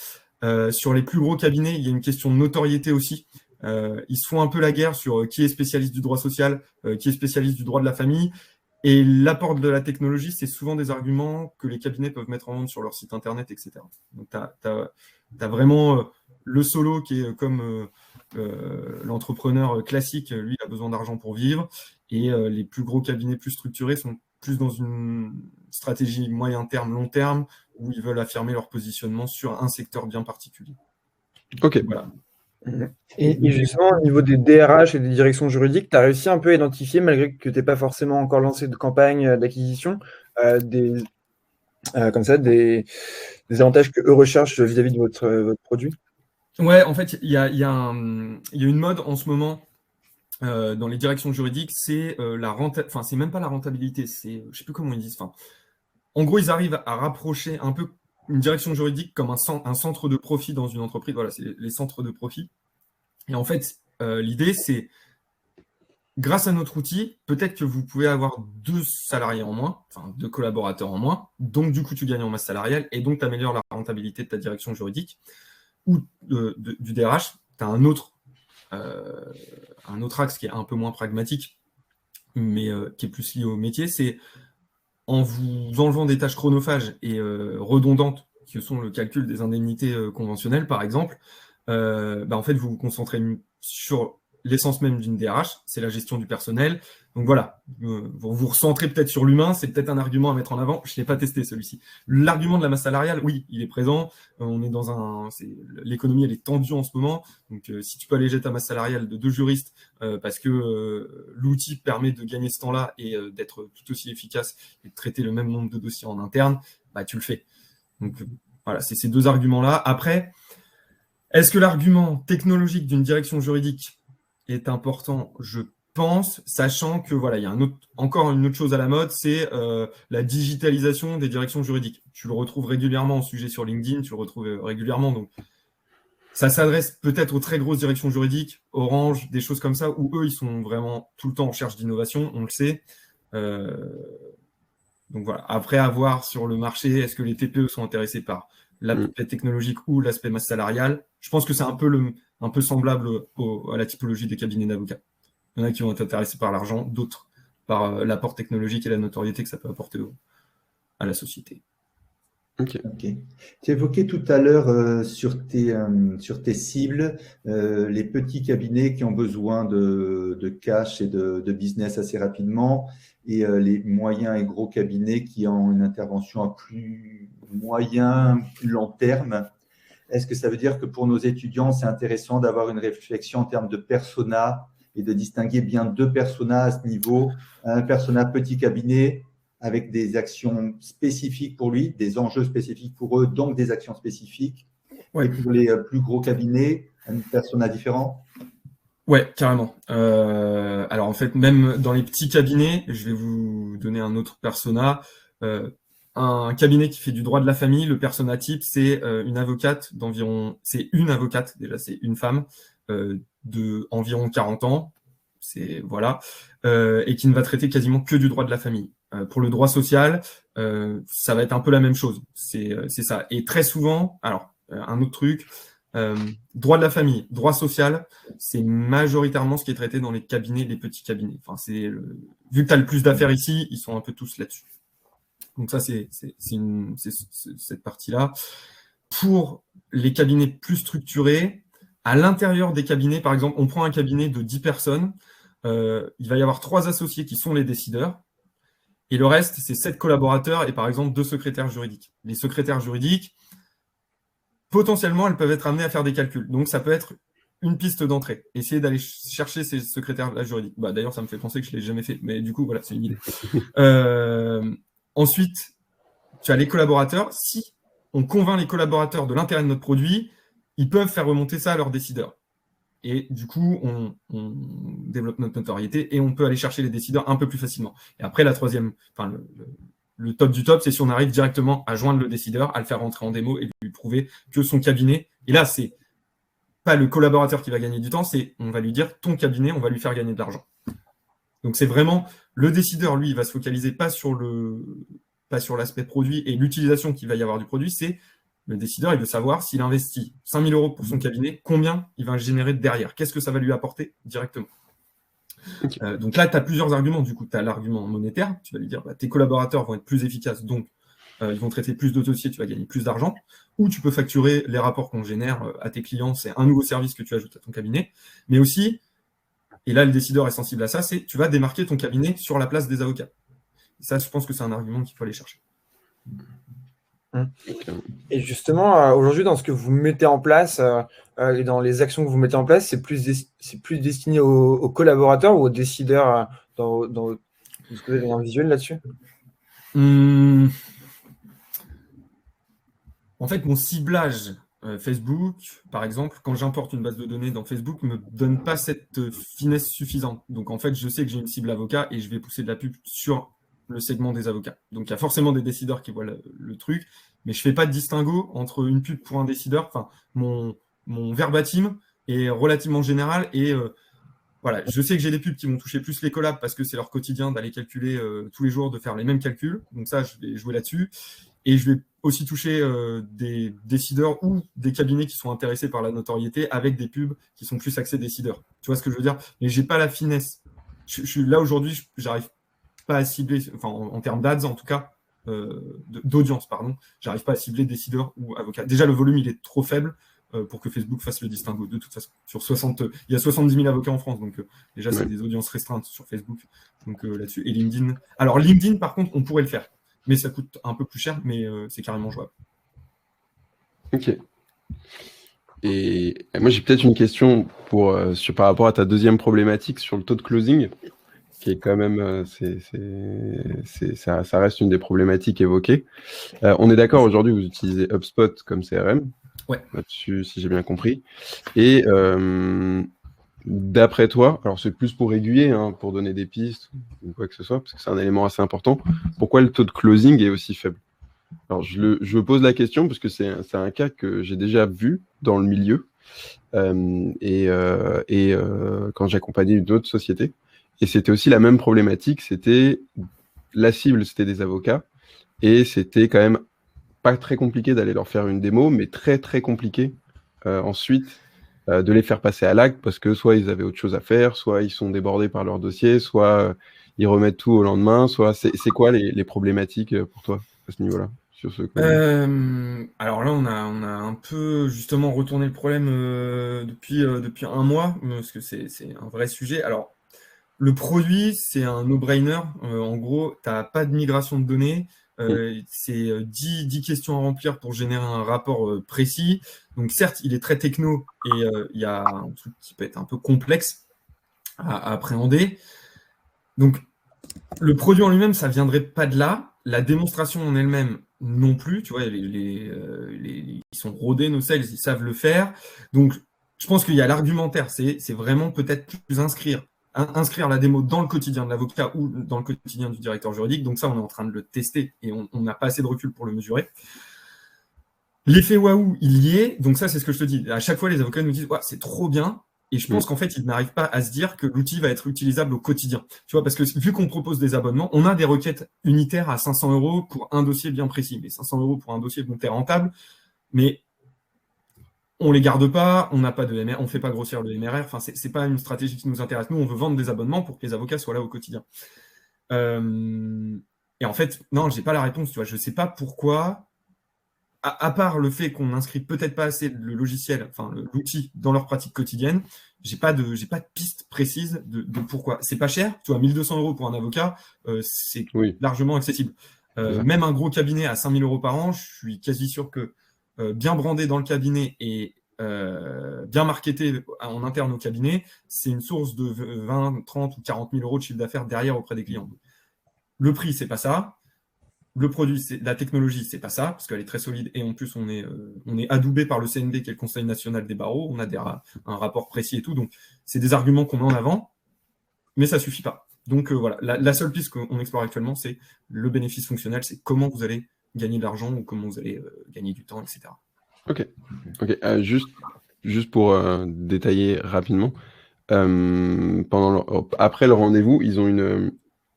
Sur les plus gros cabinets, il y a une question de notoriété aussi. Ils se font un peu la guerre sur qui est spécialiste du droit social, qui est spécialiste du droit de la famille. Et l'apport de la technologie, c'est souvent des arguments que les cabinets peuvent mettre en vente sur leur site internet, etc. Donc, tu as vraiment le solo qui est comme l'entrepreneur classique, lui, il a besoin d'argent pour vivre. Et les plus gros cabinets plus structurés sont plus dans une stratégie moyen terme, long terme, où ils veulent affirmer leur positionnement sur un secteur bien particulier. Ok. Voilà. Et justement, au niveau des DRH et des directions juridiques, tu as réussi un peu à identifier, malgré que tu n'aies pas forcément encore lancé de campagne d'acquisition, des avantages qu'eux recherchent vis-à-vis de votre produit? Ouais, en fait, il y a une mode en ce moment dans les directions juridiques, c'est c'est même pas la rentabilité, je sais plus comment ils disent. En gros, ils arrivent à rapprocher un peu une direction juridique comme un centre de profit dans une entreprise. Voilà, c'est les centres de profit. Et en fait, l'idée, c'est grâce à notre outil, peut-être que vous pouvez avoir 2 salariés en moins, enfin 2 collaborateurs en moins, donc du coup tu gagnes en masse salariale et donc tu améliores la rentabilité de ta direction juridique ou du DRH. Tu as un autre axe qui est un peu moins pragmatique, mais qui est plus lié au métier, c'est en vous enlevant des tâches chronophages et redondantes, qui sont le calcul des indemnités conventionnelles, par exemple, en fait, vous vous concentrez sur l'essence même d'une DRH, c'est la gestion du personnel. Donc voilà, vous vous recentrez peut-être sur l'humain, c'est peut-être un argument à mettre en avant. Je ne l'ai pas testé celui-ci. L'argument de la masse salariale, oui, il est présent. On est l'économie, elle est tendue en ce moment. Donc si tu peux alléger ta masse salariale de 2 juristes parce que l'outil permet de gagner ce temps-là et d'être tout aussi efficace et de traiter le même nombre de dossiers en interne, tu le fais. Donc voilà, c'est ces 2 arguments-là. Après, est-ce que l'argument technologique d'une direction juridique est important? Je pense, sachant que voilà, il y a encore une autre chose à la mode, c'est la digitalisation des directions juridiques. Tu le retrouves régulièrement en sujet sur LinkedIn, tu le retrouves régulièrement. Donc, ça s'adresse peut-être aux très grosses directions juridiques, Orange, des choses comme ça, où eux, ils sont vraiment tout le temps en recherche d'innovation, on le sait. Donc voilà, après, à voir sur le marché, est-ce que les TPE sont intéressés par l'aspect technologique ou l'aspect masse salariale? Je pense que c'est un peu semblable à la typologie des cabinets d'avocats. Il y en a qui vont être intéressés par l'argent, d'autres par l'apport technologique et la notoriété que ça peut apporter à la société. Ok. Tu évoquais tout à l'heure sur tes cibles les petits cabinets qui ont besoin de cash et de business assez rapidement et les moyens et gros cabinets qui ont une intervention à plus moyen, plus long terme. Est-ce que ça veut dire que pour nos étudiants, c'est intéressant d'avoir une réflexion en termes de persona et de distinguer bien 2 personas à ce niveau, un persona petit cabinet avec des actions spécifiques pour lui, des enjeux spécifiques pour eux, donc des actions spécifiques. Ouais. Et pour les plus gros cabinets, un persona différent? Ouais, carrément. Alors en fait, même dans les petits cabinets, je vais vous donner un autre persona. Un cabinet qui fait du droit de la famille, le persona type, c'est une avocate c'est une femme de environ 40 ans, voilà, et qui ne va traiter quasiment que du droit de la famille. Pour le droit social, ça va être un peu la même chose. C'est ça. Et très souvent, alors un autre truc, droit de la famille, droit social, c'est majoritairement ce qui est traité dans les cabinets, les petits cabinets. Enfin, vu que tu as le plus d'affaires ici, ils sont un peu tous là-dessus. Donc ça, c'est cette partie-là. Pour les cabinets plus structurés, à l'intérieur des cabinets, par exemple, on prend un cabinet de 10 personnes, il va y avoir 3 associés qui sont les décideurs, et le reste, c'est 7 collaborateurs et par exemple 2 secrétaires juridiques. Les secrétaires juridiques, potentiellement, elles peuvent être amenées à faire des calculs. Donc, ça peut être une piste d'entrée. Essayer d'aller chercher ces secrétaires juridiques. D'ailleurs, ça me fait penser que je ne l'ai jamais fait, mais du coup, voilà, c'est une idée. Ensuite, tu as les collaborateurs. Si on convainc les collaborateurs de l'intérêt de notre produit, ils peuvent faire remonter ça à leurs décideurs. Et du coup, on développe notre notoriété et on peut aller chercher les décideurs un peu plus facilement. Et après, la troisième, enfin, le top du top, c'est si on arrive directement à joindre le décideur, à le faire rentrer en démo et lui prouver que son cabinet, et là, c'est pas le collaborateur qui va gagner du temps, c'est on va lui dire ton cabinet, on va lui faire gagner de l'argent. Donc, c'est vraiment le décideur, lui, il va se focaliser pas sur l'aspect produit et l'utilisation qu'il va y avoir du produit, c'est le décideur, il veut savoir s'il investit 5 000 € pour son cabinet, combien il va générer derrière, qu'est-ce que ça va lui apporter directement. Okay. Donc là, tu as plusieurs arguments. Du coup, tu as l'argument monétaire. Tu vas lui dire, tes collaborateurs vont être plus efficaces, donc ils vont traiter plus de dossiers, tu vas gagner plus d'argent. Ou tu peux facturer les rapports qu'on génère à tes clients. C'est un nouveau service que tu ajoutes à ton cabinet. Mais aussi, et là, le décideur est sensible à ça, c'est tu vas démarquer ton cabinet sur la place des avocats. Et ça, je pense que c'est un argument qu'il faut aller chercher. Et justement, aujourd'hui, dans ce que vous mettez en place et dans les actions que vous mettez en place, c'est plus destiné aux collaborateurs ou aux décideurs dans ce que vous avez en visuel là-dessus? En fait, mon ciblage Facebook, par exemple, quand j'importe une base de données dans Facebook, ne me donne pas cette finesse suffisante. Donc, en fait, je sais que j'ai une cible avocat et je vais pousser de la pub sur le segment des avocats. Donc, il y a forcément des décideurs qui voient le truc, mais je ne fais pas de distinguo entre une pub pour un décideur. Enfin, mon verbatim est relativement général et voilà, je sais que j'ai des pubs qui vont toucher plus les collabs parce que c'est leur quotidien d'aller calculer tous les jours, de faire les mêmes calculs. Donc ça, je vais jouer là-dessus. Et je vais aussi toucher des décideurs ou des cabinets qui sont intéressés par la notoriété avec des pubs qui sont plus axés décideurs. Tu vois ce que je veux dire? Mais j'ai pas la finesse. Je suis là aujourd'hui, j'arrive pas à cibler, enfin en termes d'ads en tout cas, d'audience, pardon, j'arrive pas à cibler décideurs ou avocats. Déjà, le volume, il est trop faible pour que Facebook fasse le distinguo. De toute façon, il y a 70 000 avocats en France, donc déjà, c'est des audiences restreintes sur Facebook. Donc là-dessus, et LinkedIn. Alors, LinkedIn, par contre, on pourrait le faire, mais ça coûte un peu plus cher, mais c'est carrément jouable. Ok. Et moi, j'ai peut-être une question par rapport à ta deuxième problématique sur le taux de closing, qui est quand même, ça reste une des problématiques évoquées. On est d'accord, aujourd'hui, vous utilisez HubSpot comme CRM, là-dessus, si j'ai bien compris. Et d'après toi, alors c'est plus pour aiguiller, hein, pour donner des pistes ou quoi que ce soit, parce que c'est un élément assez important, pourquoi le taux de closing est aussi faible? Alors, je pose la question parce que c'est un cas que j'ai déjà vu dans le milieu quand j'accompagnais une autre société. Et c'était aussi la même problématique, la cible, c'était des avocats, et c'était quand même pas très compliqué d'aller leur faire une démo, mais très très compliqué ensuite de les faire passer à l'acte, parce que soit ils avaient autre chose à faire, soit ils sont débordés par leur dossier, soit ils remettent tout au lendemain, soit c'est quoi les problématiques pour toi à ce niveau-là? Alors là, on a un peu justement retourné le problème depuis un mois, parce que c'est un vrai sujet. Alors, le produit, c'est un no-brainer. En gros, tu n'as pas de migration de données. C'est 10 questions à remplir pour générer un rapport précis. Donc, certes, il est très techno et il y a un truc qui peut être un peu complexe à appréhender. Donc, le produit en lui-même, ça ne viendrait pas de là. La démonstration en elle-même, non plus. Tu vois, ils sont rodés, nos sales, ils savent le faire. Donc, je pense qu'il y a l'argumentaire. C'est vraiment peut-être plus inscrire la démo dans le quotidien de l'avocat ou dans le quotidien du directeur juridique. Donc ça, on est en train de le tester et on n'a pas assez de recul pour le mesurer. L'effet waouh, il y est. Donc ça, c'est ce que je te dis. À chaque fois, les avocats nous disent « c'est trop bien ». Et je pense qu'en fait, ils n'arrivent pas à se dire que l'outil va être utilisable au quotidien. Tu vois, parce que vu qu'on propose des abonnements, on a des requêtes unitaires à 500 € pour un dossier bien précis. Mais 500 € pour un dossier, bon, t'es rentable, mais on les garde pas, on n'a pas de MRR, on fait pas grossir le MRR. Enfin, c'est pas une stratégie qui nous intéresse. Nous, on veut vendre des abonnements pour que les avocats soient là au quotidien. Et en fait, non, j'ai pas la réponse. Tu vois, je sais pas pourquoi. À part le fait qu'on n'inscrit peut-être pas assez le logiciel, enfin l'outil dans leur pratique quotidienne, j'ai pas de piste précise de pourquoi. C'est pas cher, tu vois, 1 200 € pour un avocat, c'est largement accessible. Même un gros cabinet à 5 000 € par an, je suis quasi sûr que bien brandé dans le cabinet et bien marketé en interne au cabinet, c'est une source de 20, 30 ou 40 000 € de chiffre d'affaires derrière auprès des clients. Le prix, c'est pas ça. Le produit, la technologie, c'est pas ça, parce qu'elle est très solide et en plus, on est adoubé par le CNB, qui est le Conseil national des barreaux. On a un rapport précis et tout. Donc, c'est des arguments qu'on met en avant, mais ça suffit pas. Donc, voilà. La seule piste qu'on explore actuellement, c'est le bénéfice fonctionnel, c'est comment vous allez gagner de l'argent ou comment vous allez gagner du temps, etc. Ok. Juste pour détailler rapidement, après le rendez-vous,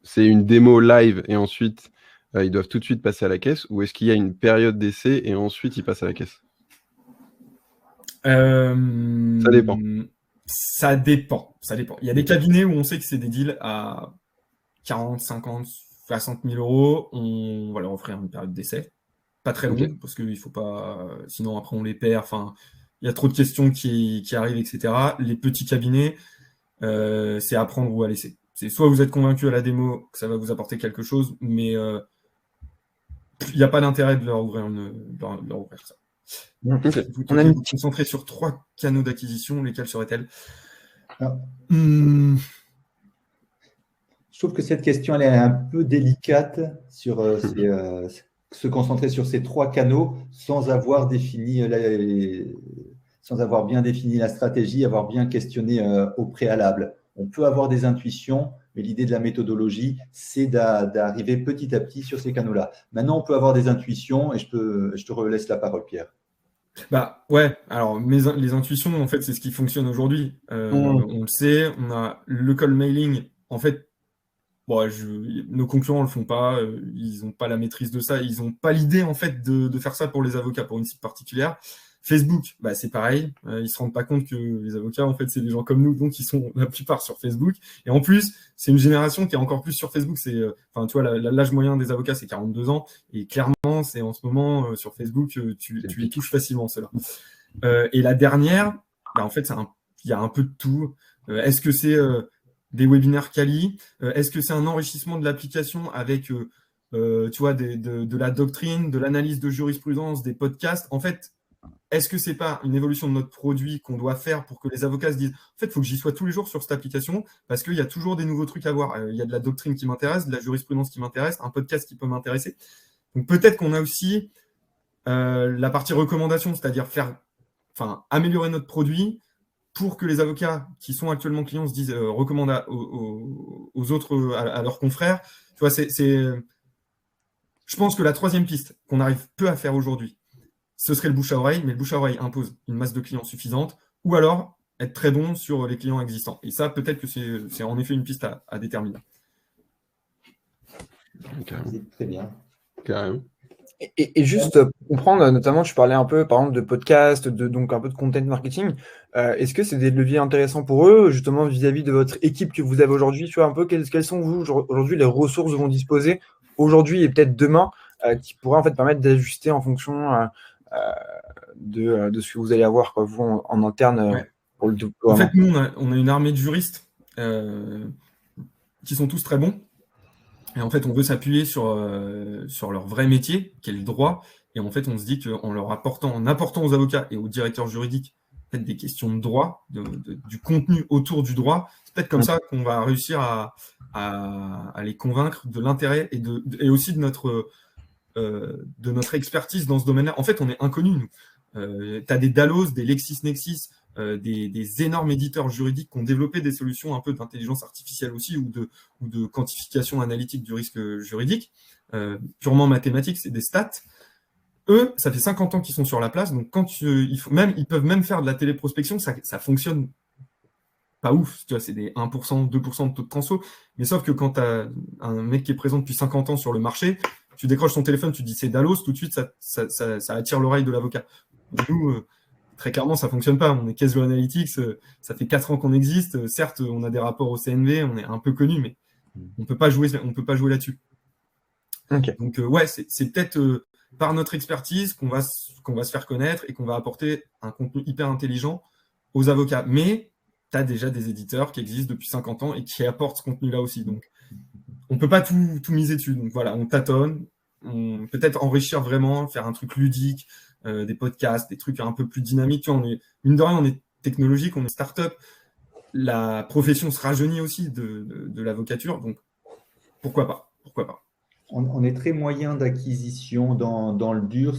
c'est une démo live et ensuite ils doivent tout de suite passer à la caisse, ou est-ce qu'il y a une période d'essai et ensuite ils passent à la caisse? Ça dépend. Ça dépend. Il y a des cabinets où on sait que c'est des deals à 40, 50, 60 000 €. On va leur offrir une période d'essai. Pas très longue, parce qu'il faut pas. Sinon, après, on les perd. Enfin, il y a trop de questions qui arrivent, etc. Les petits cabinets, c'est à prendre ou à laisser. C'est soit vous êtes convaincu à la démo que ça va vous apporter quelque chose, mais il n'y a pas d'intérêt de leur ouvrir ça. On a vous concentrer sur 3 canaux d'acquisition, lesquels seraient-elles? Je trouve que cette question elle est un peu délicate sur se concentrer sur ces 3 canaux sans avoir bien défini la stratégie, avoir bien questionné au préalable. On peut avoir des intuitions, mais l'idée de la méthodologie, c'est d'arriver petit à petit sur ces canaux-là. Maintenant, on peut avoir des intuitions et je te relaisse la parole, Pierre. Ouais, alors les intuitions, en fait, c'est ce qui fonctionne aujourd'hui. On le sait, on a le cold mailing. En fait, nos concurrents le font pas, ils n'ont pas la maîtrise de ça, ils n'ont pas l'idée en fait de faire ça pour les avocats, pour une cible particulière. Facebook, c'est pareil, ils se rendent pas compte que les avocats, en fait, c'est des gens comme nous, donc ils sont la plupart sur Facebook. Et en plus, c'est une génération qui est encore plus sur Facebook. C'est, tu vois, l'âge moyen des avocats, c'est 42 ans, et clairement, c'est en ce moment sur Facebook, tu les touches facilement, ceux-là. Et la dernière, en fait, il y a un peu de tout. Est-ce que c'est des webinaires quali? Est-ce que c'est un enrichissement de l'application avec, tu vois, de la doctrine, de l'analyse de jurisprudence, des podcasts? En fait, est-ce que c'est pas une évolution de notre produit qu'on doit faire pour que les avocats se disent en fait, il faut que j'y sois tous les jours sur cette application parce qu'il y a toujours des nouveaux trucs à voir. Il y a de la doctrine qui m'intéresse, de la jurisprudence qui m'intéresse, un podcast qui peut m'intéresser. Donc peut-être qu'on a aussi la partie recommandation, c'est-à-dire améliorer notre produit pour que les avocats qui sont actuellement clients se disent recommandent aux autres, à leurs confrères. Tu vois, je pense que la troisième piste qu'on arrive peu à faire aujourd'hui, ce serait le bouche à oreille, mais le bouche à oreille impose une masse de clients suffisante, ou alors être très bon sur les clients existants. Et ça, peut-être que c'est en effet une piste à déterminer. C'est très bien. Carrément. Et juste pour comprendre, notamment, tu parlais un peu, par exemple, de podcast, donc un peu de content marketing. Est-ce que c'est des leviers intéressants pour eux, justement, vis-à-vis de votre équipe que vous avez aujourd'hui? Tu vois, un peu, quelles sont, vous, aujourd'hui, les ressources dont vous disposez aujourd'hui et peut-être demain, qui pourraient, en fait, permettre d'ajuster en fonction de ce que vous allez avoir, quoi, vous, en interne pour le déploiement? En fait, nous, on a une armée de juristes qui sont tous très bons. Et en fait, on veut s'appuyer sur leur vrai métier, qui est le droit. Et en fait, on se dit qu'en apportant aux avocats et aux directeurs juridiques peut-être des questions de droit, du contenu autour du droit, c'est peut-être comme ça qu'on va réussir à les convaincre de l'intérêt et aussi de notre expertise dans ce domaine-là. En fait, on est inconnus, nous. Tu as des Dallos, des LexisNexis, des énormes éditeurs juridiques qui ont développé des solutions un peu d'intelligence artificielle aussi ou de quantification analytique du risque juridique, purement mathématique, c'est des stats. Eux, ça fait 50 ans qu'ils sont sur la place, donc quand ils peuvent même faire de la téléprospection, ça fonctionne pas ouf, tu vois, c'est des 1%, 2% de taux de transfo, mais sauf que quand tu as un mec qui est présent depuis 50 ans sur le marché, tu décroches ton téléphone, tu dis c'est Dallos, tout de suite ça attire l'oreille de l'avocat. Nous, très clairement, ça ne fonctionne pas. On est Caseo Analytics, ça fait 4 ans qu'on existe. Certes, on a des rapports au CNV, on est un peu connu, mais on ne peut pas jouer là-dessus. Okay. Donc, c'est peut-être par notre expertise qu'on va se faire connaître et qu'on va apporter un contenu hyper intelligent aux avocats. Mais tu as déjà des éditeurs qui existent depuis 50 ans et qui apportent ce contenu-là aussi. Donc, on ne peut pas tout miser dessus. Donc, voilà, on tâtonne. Peut-être enrichir vraiment, faire un truc ludique, des podcasts, des trucs un peu plus dynamiques. Tu vois, mine de rien, on est technologique, on est start-up. La profession se rajeunit aussi de l'avocature. Donc, pourquoi pas? On est très moyen d'acquisition dans le dur.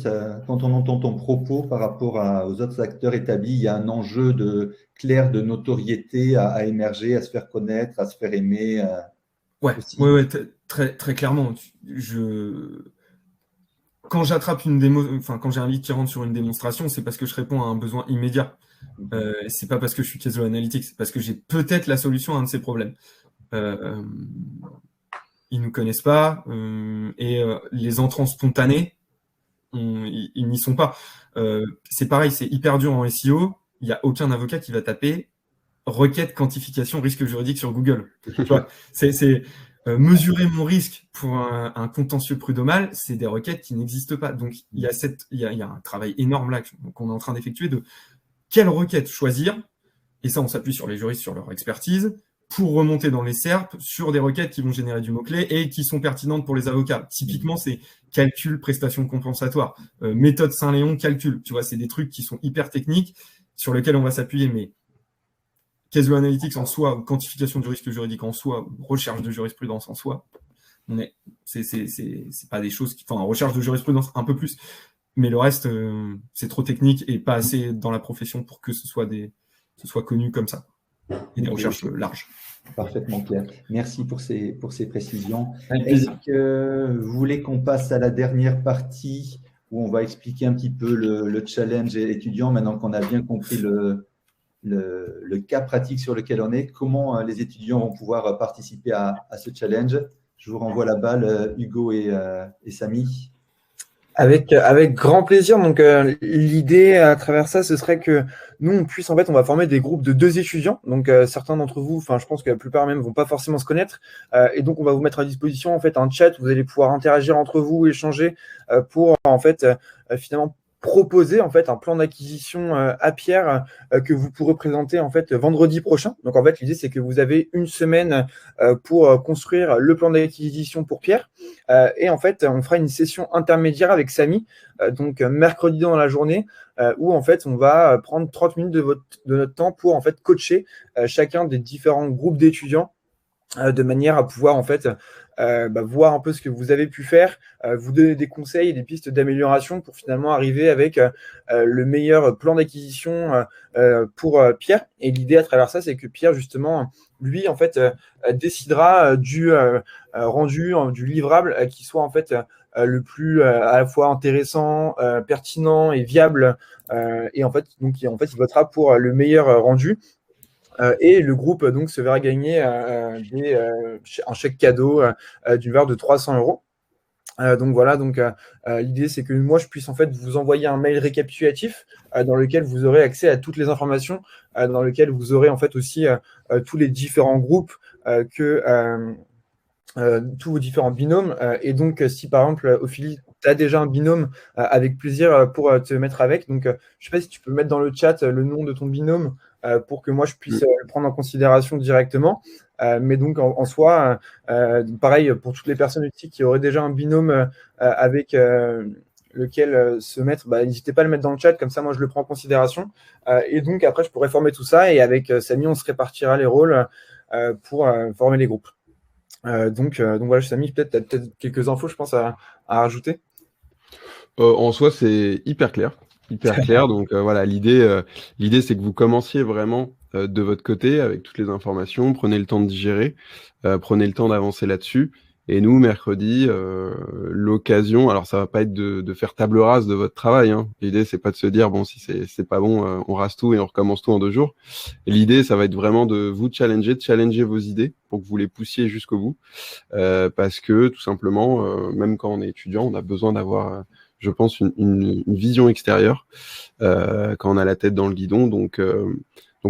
Quand on entend ton propos par rapport aux autres acteurs établis, il y a un enjeu clair de notoriété à émerger, à se faire connaître, à se faire aimer. Ouais, très, très clairement. Quand j'attrape quand j'ai un lead qui rentre sur une démonstration, c'est parce que je réponds à un besoin immédiat. C'est pas parce que je suis Caseo Analytics, c'est parce que j'ai peut-être la solution à un de ces problèmes. Ils nous connaissent pas et les entrants spontanés, ils n'y sont pas. C'est pareil, c'est hyper dur en SEO. Il n'y a aucun avocat qui va taper requête quantification risque juridique sur Google. Tu vois, c'est mesurer mon risque pour un contentieux prud'homal, c'est des requêtes qui n'existent pas. Donc, il y a un travail énorme là qu'on est en train d'effectuer de quelle requête choisir. Et ça, on s'appuie sur les juristes, sur leur expertise, pour remonter dans les SERP sur des requêtes qui vont générer du mot-clé et qui sont pertinentes pour les avocats. Typiquement, c'est calcul, prestation compensatoire, méthode Saint-Léon, calcul. Tu vois, c'est des trucs qui sont hyper techniques sur lesquels on va s'appuyer, mais Caseo Analytics en soi, ou quantification du risque juridique en soi, ou recherche de jurisprudence en soi, c'est pas des choses recherche de jurisprudence un peu plus, mais le reste, c'est trop technique et pas assez dans la profession pour que ce soit connu comme ça. Et des recherches larges. Parfaitement clair. Merci pour ces précisions. Est-ce que vous voulez qu'on passe à la dernière partie où on va expliquer un petit peu le challenge étudiant, maintenant qu'on a bien compris le cas pratique sur lequel on est, comment les étudiants vont pouvoir participer à ce challenge. Je vous renvoie la balle, Hugo et Samy. Avec grand plaisir. Donc, l'idée à travers ça, ce serait que nous, on va former des groupes de 2 étudiants. Donc, certains d'entre vous, je pense que la plupart même vont pas forcément se connaître. Et donc, on va vous mettre à disposition, un chat où vous allez pouvoir interagir entre vous, échanger pour, finalement, proposer, un plan d'acquisition à Pierre que vous pourrez présenter, vendredi prochain. Donc, l'idée, c'est que vous avez une semaine pour construire le plan d'acquisition pour Pierre. Et on fera une session intermédiaire avec Samy, donc mercredi dans la journée, où on va prendre 30 minutes de notre temps pour coacher chacun des différents groupes d'étudiants de manière à pouvoir voir un peu ce que vous avez pu faire, vous donner des conseils et des pistes d'amélioration pour finalement arriver avec le meilleur plan d'acquisition pour Pierre. Et l'idée à travers ça, c'est que Pierre, justement, lui, décidera du rendu, du livrable qui soit le plus à la fois intéressant, pertinent et viable. Et donc, il votera pour le meilleur rendu. Et le groupe donc se verra gagner un chèque cadeau d'une valeur de 300 €. Donc voilà, l'idée c'est que moi je puisse vous envoyer un mail récapitulatif dans lequel vous aurez accès à toutes les informations, dans lequel vous aurez aussi tous les différents groupes tous vos différents binômes. Et donc, si par exemple, Ophélie, tu as déjà un binôme, avec plaisir pour te mettre avec. Donc, je ne sais pas si tu peux mettre dans le chat le nom de ton binôme pour que moi, je puisse le prendre en considération directement. Mais donc, en soi, pareil, pour toutes les personnes ici qui auraient déjà un binôme avec lequel se mettre, n'hésitez pas à le mettre dans le chat, comme ça, moi, je le prends en considération. Et donc, après, je pourrais former tout ça. Et avec Samy, on se répartira les rôles pour former les groupes. Donc voilà, Samy, tu as peut-être quelques infos, je pense, à rajouter. En soi, c'est hyper clair. Donc voilà, l'idée, c'est que vous commenciez vraiment de votre côté avec toutes les informations, prenez le temps de digérer, prenez le temps d'avancer là-dessus. Et nous, mercredi, l'occasion, alors ça va pas être de faire table rase de votre travail, hein. L'idée, c'est pas de se dire, bon, si c'est pas bon, on rase tout et on recommence tout en 2 jours. Et l'idée, ça va être vraiment de vous challenger, de challenger vos idées pour que vous les poussiez jusqu'au bout. Parce que, tout simplement, même quand on est étudiant, on a besoin d'avoir, je pense, une vision extérieure quand on a la tête dans le guidon. Donc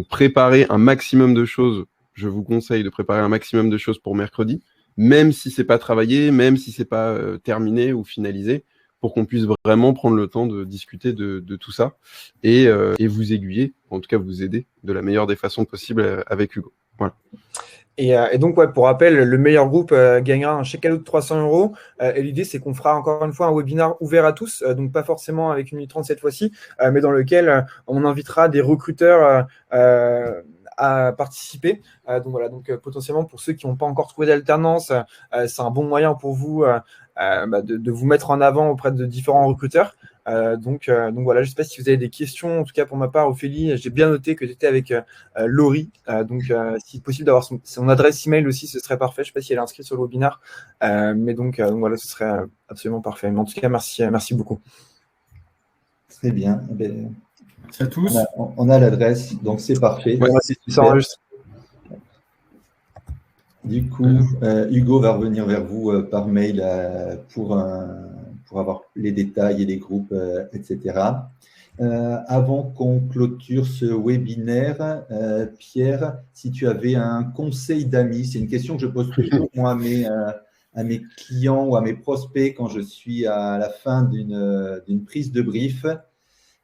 préparer un maximum de choses. Je vous conseille de préparer un maximum de choses pour mercredi, même si c'est pas travaillé, même si c'est pas terminé ou finalisé, pour qu'on puisse vraiment prendre le temps de discuter de tout ça et vous aiguiller, en tout cas vous aider de la meilleure des façons possibles avec Hugo. Voilà. Et donc, pour rappel, le meilleur groupe gagnera un chèque cadeau de 300 €. Et l'idée, c'est qu'on fera encore une fois un webinaire ouvert à tous, donc pas forcément avec une minute 30 cette fois-ci, mais dans lequel on invitera des recruteurs à participer. Donc potentiellement, pour ceux qui n'ont pas encore trouvé d'alternance, c'est un bon moyen pour vous de vous mettre en avant auprès de différents recruteurs. Donc voilà, je ne sais pas si vous avez des questions. En tout cas, pour ma part, Ophélie, j'ai bien noté que tu étais avec Laurie. Donc, si possible d'avoir son adresse email aussi, ce serait parfait. Je ne sais pas si elle est inscrite sur le webinaire. Mais donc voilà, ce serait absolument parfait. Mais en tout cas, merci beaucoup. Très bien. Merci à tous. On a l'adresse, donc c'est parfait. Ouais, ça enregistre. Du coup, Hugo va revenir vers vous par mail pour avoir les détails et les groupes, etc. Avant qu'on clôture ce webinaire, Pierre, si tu avais un conseil d'amis, c'est une question que je pose toujours moi à mes clients ou à mes prospects quand je suis à la fin d'une prise de brief.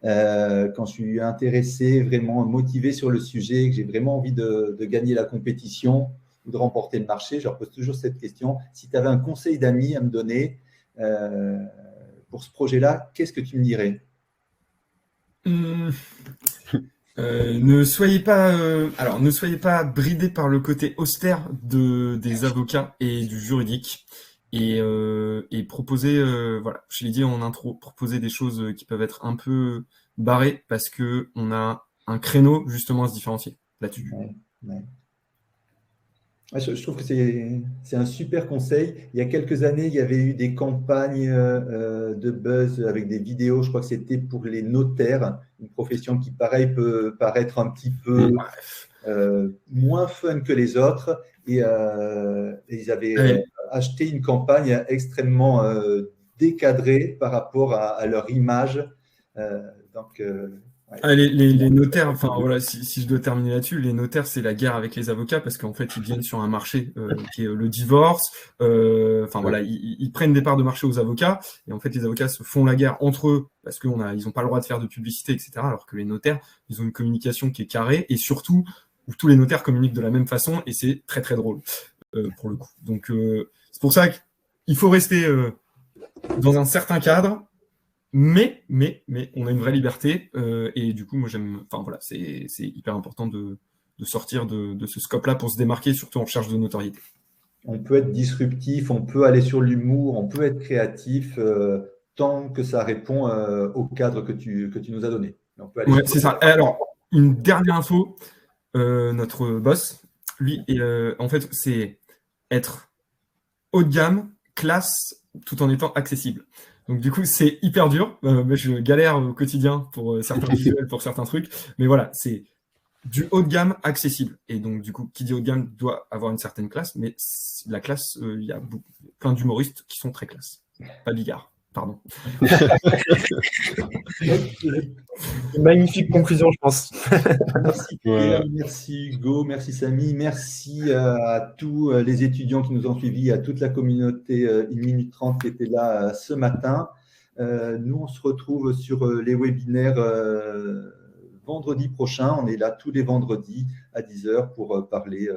Quand je suis intéressé, vraiment motivé sur le sujet, que j'ai vraiment envie de gagner la compétition ou de remporter le marché, je leur pose toujours cette question. Si tu avais un conseil d'amis à me donner pour ce projet-là, qu'est-ce que tu me dirais ? Ne soyez pas bridé par le côté austère des avocats et du juridique. Et proposer, voilà, je l'ai dit en intro, proposer des choses qui peuvent être un peu barrées parce qu'on a un créneau justement à se différencier là-dessus. Ouais. Je trouve que c'est un super conseil. Il y a quelques années, il y avait eu des campagnes de buzz avec des vidéos. Je crois que c'était pour les notaires, une profession qui, pareil, peut paraître un petit peu moins fun que les autres. Et ils avaient acheté une campagne extrêmement décadrée par rapport à leur image. Les notaires, enfin voilà, si je dois terminer là-dessus, les notaires, c'est la guerre avec les avocats parce qu'en fait, ils viennent sur un marché qui est le divorce. Voilà, ils prennent des parts de marché aux avocats et en fait, les avocats se font la guerre entre eux parce qu'ils n'ont pas le droit de faire de publicité, etc. Alors que les notaires, ils ont une communication qui est carrée et surtout où tous les notaires communiquent de la même façon et c'est très très drôle pour le coup. Donc c'est pour ça qu'il faut rester dans un certain cadre. Mais on a une vraie liberté et du coup, moi j'aime. Enfin voilà, c'est hyper important de sortir de ce scope-là pour se démarquer, surtout en recherche de notoriété. On peut être disruptif, on peut aller sur l'humour, on peut être créatif tant que ça répond au cadre que tu nous as donné. Ouais, c'est ça. Alors, une dernière info, notre boss, lui, en fait, c'est être haut de gamme, classe, tout en étant accessible. Donc du coup, c'est hyper dur. Je galère au quotidien pour certains visuels, pour certains trucs. Mais voilà, c'est du haut de gamme accessible. Et donc du coup, qui dit haut de gamme doit avoir une certaine classe. Mais la classe, il y a plein d'humoristes qui sont très classe. Pas Bigard, pardon. Magnifique conclusion, je pense. Merci Pierre, merci Hugo, merci Samy, merci à tous les étudiants qui nous ont suivis, à toute la communauté 1 minute 30 qui était là ce matin. Nous, on se retrouve sur les webinaires vendredi prochain. On est là tous les vendredis à 10h pour parler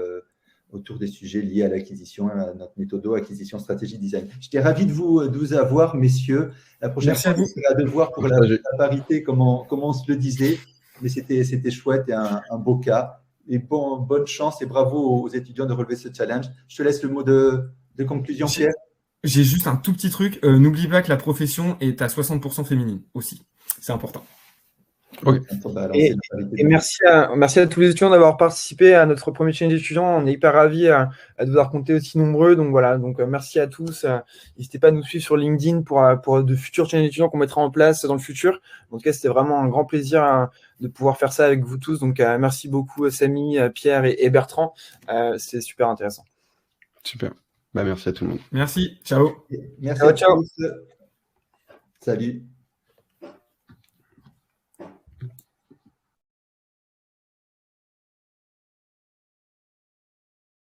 autour des sujets liés à l'acquisition, à notre méthodo, acquisition, stratégie, design. J'étais ravi de vous avoir, messieurs. La prochaine fois, on sera de voir pour la parité comment on se le disait. Mais c'était chouette et un beau cas. Et bonne chance et bravo aux étudiants de relever ce challenge. Je te laisse le mot de conclusion, Pierre. J'ai juste un tout petit truc. N'oublie pas que la profession est à 60% féminine aussi. C'est important. Okay. Et merci à tous les étudiants d'avoir participé à notre premier challenge d'étudiants. On est hyper ravis de vous avoir compté aussi nombreux. Donc voilà, merci à tous. N'hésitez pas à nous suivre sur LinkedIn pour de futurs challenges d'étudiants qu'on mettra en place dans le futur. En tout cas, c'était vraiment un grand plaisir de pouvoir faire ça avec vous tous. Donc merci beaucoup Samy, Pierre et Bertrand. C'est super intéressant. Super. Merci à tout le monde. Merci. Ciao. Merci. Ciao. Salut.